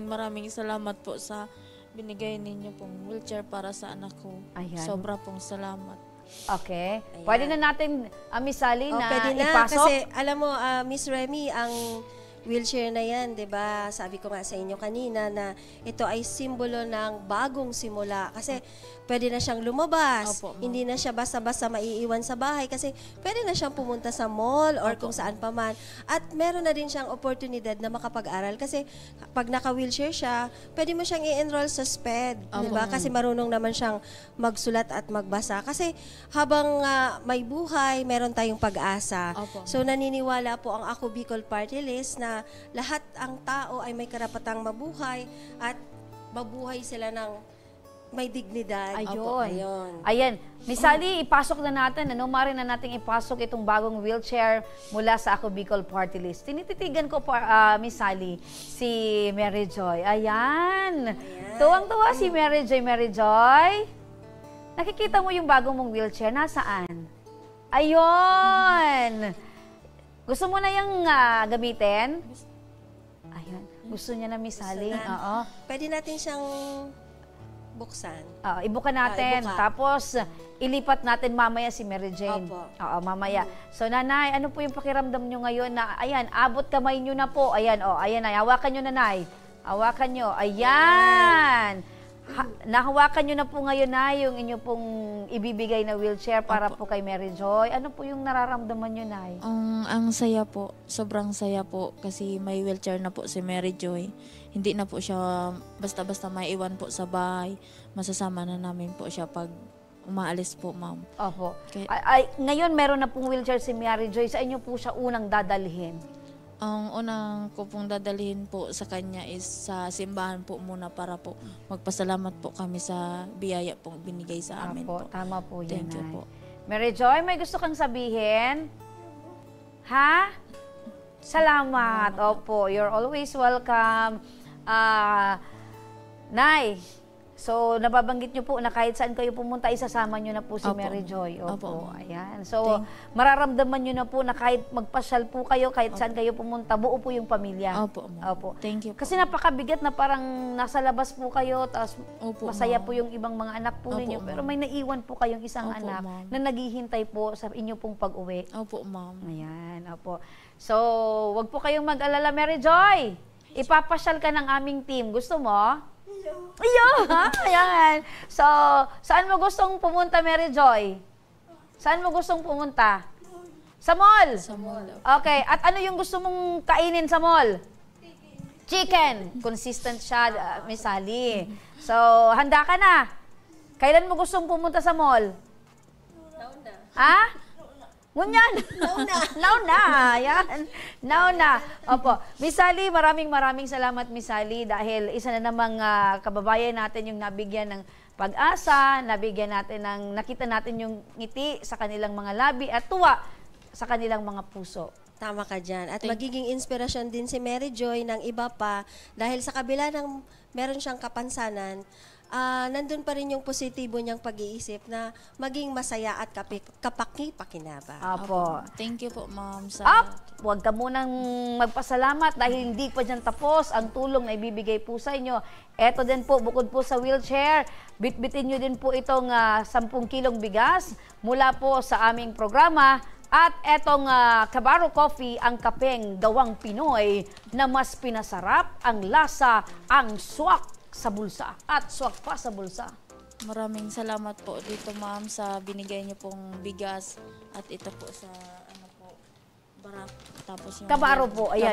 Maraming salamat po sa binigay ninyo pong wheelchair para sa anak ko. Ayan. Sobra pong salamat. Okay. Ayan. Pwede na natin, Miss Sally, na pwede na, ipasok? Kasi alam mo, Miss Remy, ang wheelchair na yan, 'di ba? Sabi ko nga sa inyo kanina na ito ay simbolo ng bagong simula kasi pwede na siyang lumabas. Opo, hindi na siya basta-basta maiiwan sa bahay kasi pwede na siyang pumunta sa mall or kung saan pa man. At meron na din siyang oportunidad na makapag-aral kasi pag naka-wheelchair siya, pwede mo siyang i-enroll sa SPED, 'di ba? Kasi marunong naman siyang magsulat at magbasa kasi habang may buhay, meron tayong pag-asa. So naniniwala po ang Ako Bicol Party List na lahat ang tao ay may karapatang mabuhay at mabuhay sila ng may dignidad. Ayun. Ayan. Miss Sally, ipasok na natin. Mari na natin ipasok itong bagong wheelchair mula sa Ako Bicol Party List. Tinititigan ko po, Miss Sally, si Mary Joy. Ayan. Tuwang-tuwa si Mary Joy. Mary Joy, nakikita mo yung bagong mong wheelchair. Nasaan? Ayun. Gusto mo na yung gamitin? Ayun. Gusto niya na, Miss Sally. Oo. Pwede natin siyang buksan. Ibuka natin. Tapos, ilipat natin mamaya si Mary Jane. Opo. Oo, mamaya. So, Nanay, ano po yung pakiramdam nyo ngayon na, ayan, abot kamay nyo na po. Ayan, ayan, hawakan nyo, Nanay. Hawakan nyo. Ayan. Nahawakan nyo na po ngayon na yung inyo pong ibibigay na wheelchair para po kay Mary Joy. Ano po yung nararamdaman nyo, Nay? Ang saya po. Sobrang saya po kasi may wheelchair na po si Mary Joy. Hindi na po siya basta-basta maiwan po sa bahay. Masasama na namin po siya pag umaalis po, ma'am. Opo. Ngayon, meron na pong wheelchair si Mary Joy. Sa inyo po siya unang dadalhin? Ang unang ko pong dadalhin po sa kanya is sa simbahan po muna para po magpasalamat po kami sa biyaya pong binigay sa amin po. Tama po yan. Thank you po. Mary Joy, may gusto kang sabihin? Ha? Salamat. Opo, you're always welcome. Nay, so nababanggit nyo po na kahit saan kayo pumunta, isasama nyo na po si Mary Joy. Opo. Ayan. So, mararamdaman nyo na po na kahit magpasyal po kayo, kahit saan kayo pumunta, buo po yung pamilya. Opo. Thank you po. Kasi napakabigat na parang nasa labas po kayo, tapos masaya po yung ibang mga anak po ninyo. Pero may naiwan po kayong isang anak na naghihintay po sa inyo pong pag-uwi. Opo, ma'am. Ayan, opo. So, wag po kayong mag-alala, Mary Joy. Ipapasyal ka ng aming team. Gusto mo? Ayan. So, saan mo gustong pumunta, Mary Joy? Saan mo gustong pumunta? Sa mall? Sa mall. Okay. At ano yung gusto mong kainin sa mall? Chicken. Consistent siya, Miss Sally. So, handa ka na? Kailan mo gustong pumunta sa mall? Ha? Ngunyan. Now na. Yan. Now na. Opo. Miss Sally, maraming salamat, Miss Sally, dahil isa na namang kababayan natin yung nabigyan ng pag-asa, nakita natin yung ngiti sa kanilang mga labi at tuwa sa kanilang mga puso. Tama ka dyan. At magiging inspirasyon din si Mary Joy ng iba pa dahil sa kabila ng meron siyang kapansanan, nandun pa rin yung positibo niyang pag-iisip na maging masaya at kapaki-pakinabang. Apo. Thank you po, ma'am. huwag ka munang magpasalamat dahil hindi pa dyan tapos ang tulong na ibibigay po sa inyo. Eto din po, bukod po sa wheelchair, bitbitin nyo din po itong 10 kilong bigas mula po sa aming programa. At etong Kabaro Coffee, ang kapeng gawang Pinoy na mas pinasarap ang lasa, ang swak sa bulsa at swak pa sa bulsa. Maraming salamat po dito ma'am sa binigay niyo pong bigas at ito po sa barak. Tapos yung Kabaro po, ayan.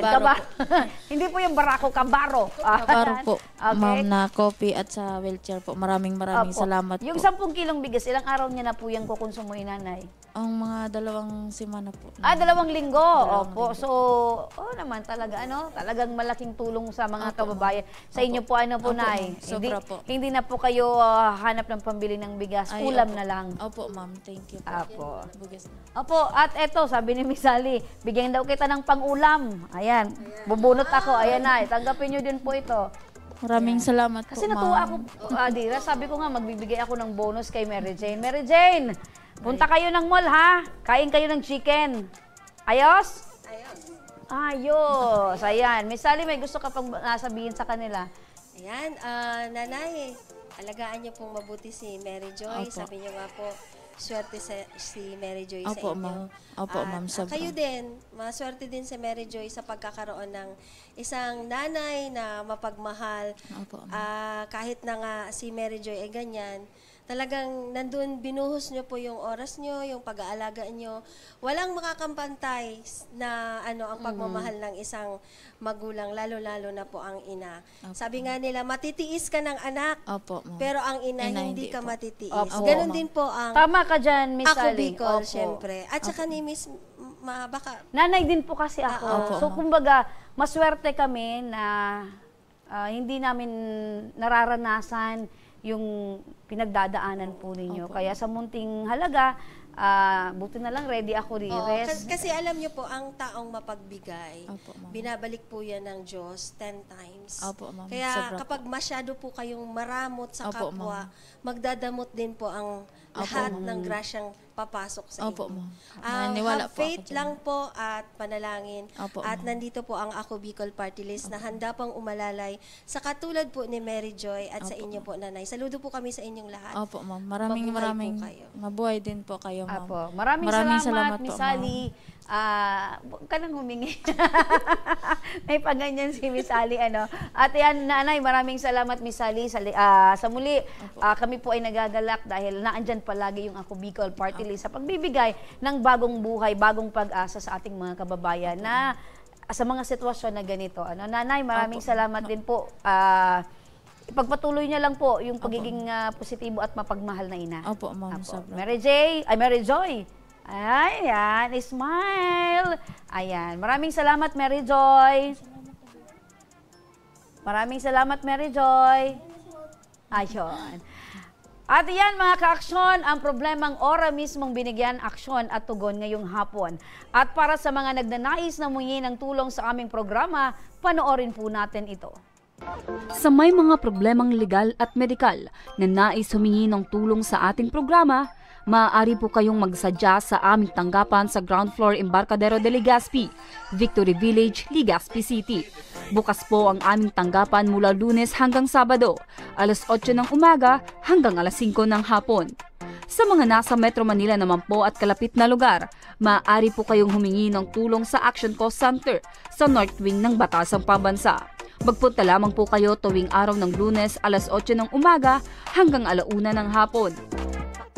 Hindi po yung barako, Kabaro. Kabaro po, okay. Ma'am, na coffee at sa wheelchair po. Maraming salamat yung po. Yung 10 kilong bigas, ilang araw niya na po yung kukonsumuin, nanay? Ang mga 2 semana po. 2 linggo. Opo. So, naman talaga, talagang malaking tulong sa mga kababayan. Sa inyo po, nay? Sobra po. Hindi na po kayo hanap ng pambili ng bigas. Ulam na lang. Opo, ma'am. Thank you po. Opo. At eto, sabi ni Miss Sally, bigyan daw kita ng pang-ulam. Ayan. Bubunot ako. Ayan na. Tanggapin nyo din po ito. Maraming salamat po, Kasi natuwa ako, Adira. Sabi ko nga, magbibigay ako ng bonus kay Mary Jane. Mary Jane! Punta kayo ng mall, ha? Kain kayo ng chicken. Ayos? Ayos. Ayan. Miss Sally, may gusto ka pang sabihin sa kanila? Ayan, nanay, alagaan niyo pong mabuti si Mary Joy. Opo. Sabi niyo nga po, swerte si Mary Joy sa inyo. Opo, ma'am. Kayo din, maswerte din si Mary Joy sa pagkakaroon ng isang nanay na mapagmahal. Opo, kahit na nga si Mary Joy ay ganyan, talagang nandun, binuhos nyo po yung oras nyo, yung pag-aalaga nyo. Walang makakampantay na ang pagmamahal ng isang magulang, lalo-lalo na po ang ina. Opo. Sabi nga nila, matitiis ka ng anak, pero ang ina hindi ka matitiis. Opo. Ganon din po ang... Tama ka dyan, Miss Sally. Ako Bicol, syempre. At saka ni Miss, baka... Nanay din po kasi ako. So, kumbaga, maswerte kami na hindi namin nararanasan yung pinagdadaanan po ninyo. Kaya sa munting halaga, buti na lang ready ako rin. Kasi alam nyo po, ang taong mapagbigay, binabalik po yan ng Diyos 10 times. Kaya kapag masyado po kayong maramot sa kapwa, magdadamot din po ang lahat ng grasyang papasok sa inyo. Have faith lang po at panalangin. At nandito po ang Ako Bicol Party List na handa pang umalalay sa katulad po ni Mary Joy at sa inyo po, nanay. Saludo po kami sa inyong lahat. Opo, ma'am. Maraming mabuhay din po kayo, ma'am. Maraming salamat, Miss Sally. Huwag ka nang humingi. May paganyan si Miss Sally, At yan, nanay, maraming salamat, Miss Sally. Sa muli, kami po ay nagagalak dahil naandyan palagi yung Ako Bicol Party List sa pagbibigay ng bagong buhay, bagong pag-asa sa ating mga kababayan na sa mga sitwasyon na ganito. Nanay, maraming salamat din po. Ipagpatuloy niya lang po yung pagiging positibo at mapagmahal na ina. Opo, ma'am. Mary Joy. Ayan, smile. Ayan, maraming salamat, Mary Joy. Maraming salamat, Mary Joy. Ayun. At yan, mga ka-aksyon, ang problemang ora mismong binigyan aksyon at tugon ngayong hapon. At para sa mga nagnanais na humingi ng tulong sa aming programa, panoorin po natin ito. Sa may mga problemang legal at medikal na nais humingi ng tulong sa ating programa, maaari po kayong magsadya sa aming tanggapan sa ground floor Embarcadero de Legazpi, Victory Village, Legazpi City. Bukas po ang aming tanggapan mula Lunes hanggang Sabado, alas 8 ng umaga hanggang alas 5 ng hapon. Sa mga nasa Metro Manila naman po at kalapit na lugar, maaari po kayong humingi ng tulong sa Action Cost Center sa North Wing ng Batasang Pambansa. Magpunta lamang po kayo tuwing araw ng Lunes alas 8 ng umaga hanggang alauna ng hapon.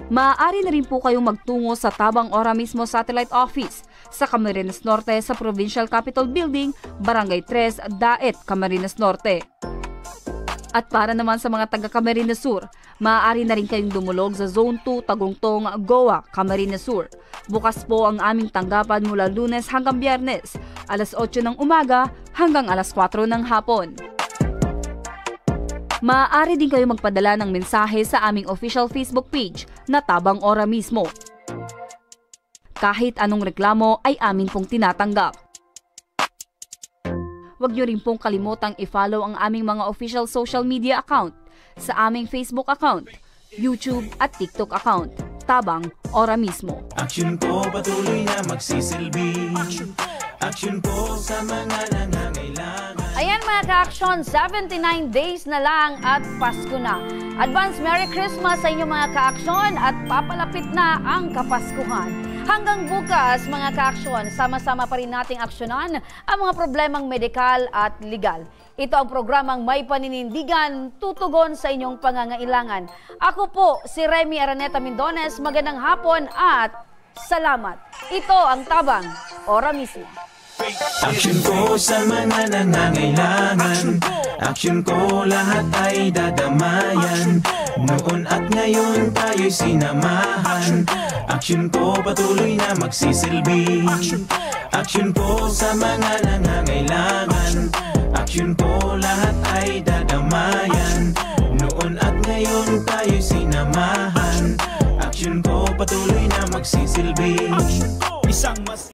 Maaari na rin po kayong magtungo sa Tabang Ora mismo Satellite Office sa Camarines Norte sa Provincial Capitol Building, Barangay 3, Daet, Camarines Norte. At para naman sa mga taga Camarines Sur, maaari na rin kayong dumulog sa Zone 2, Tagungtong, Goa, Camarines Sur. Bukas po ang aming tanggapan mula Lunes hanggang Biyernes, alas 8 ng umaga hanggang alas 4 ng hapon. Maaari din kayo magpadala ng mensahe sa aming official Facebook page na Tabang Ora mismo. Kahit anong reklamo ay amin pong tinatanggap. Huwag niyo rin pong kalimutang i-follow ang aming mga official social media account sa aming Facebook account, YouTube at TikTok account, Tabang Ora mismo. Action ko patuloy na magsisilbi. aksyon po sa mga nangangailangan. Ayan mga ka-aksyon, 79 days na lang at Pasko na. Advance Merry Christmas sa inyong mga ka-aksyon at papalapit na ang Kapaskuhan. Hanggang bukas mga ka-aksyon, sama-sama pa rin nating aksyonan ang mga problemang medikal at legal. Ito ang programang May Paninindigan, tutugon sa inyong pangangailangan. Ako po si Remy Araneta Mindones, magandang hapon at salamat. Ito ang Tabang Ora Mismo. Aksyon ko sa mga nangangailangan, aksyon ko lahat ay dadamayan. Noon at ngayon tayo'y sinamahan, aksyon ko patuloy na magsisilbi. Aksyon ko sa mga nangangailangan, aksyon ko lahat ay dadamayan. Noon at ngayon tayo'y sinamahan, aksyon ko patuloy na magsisilbi. Isang mas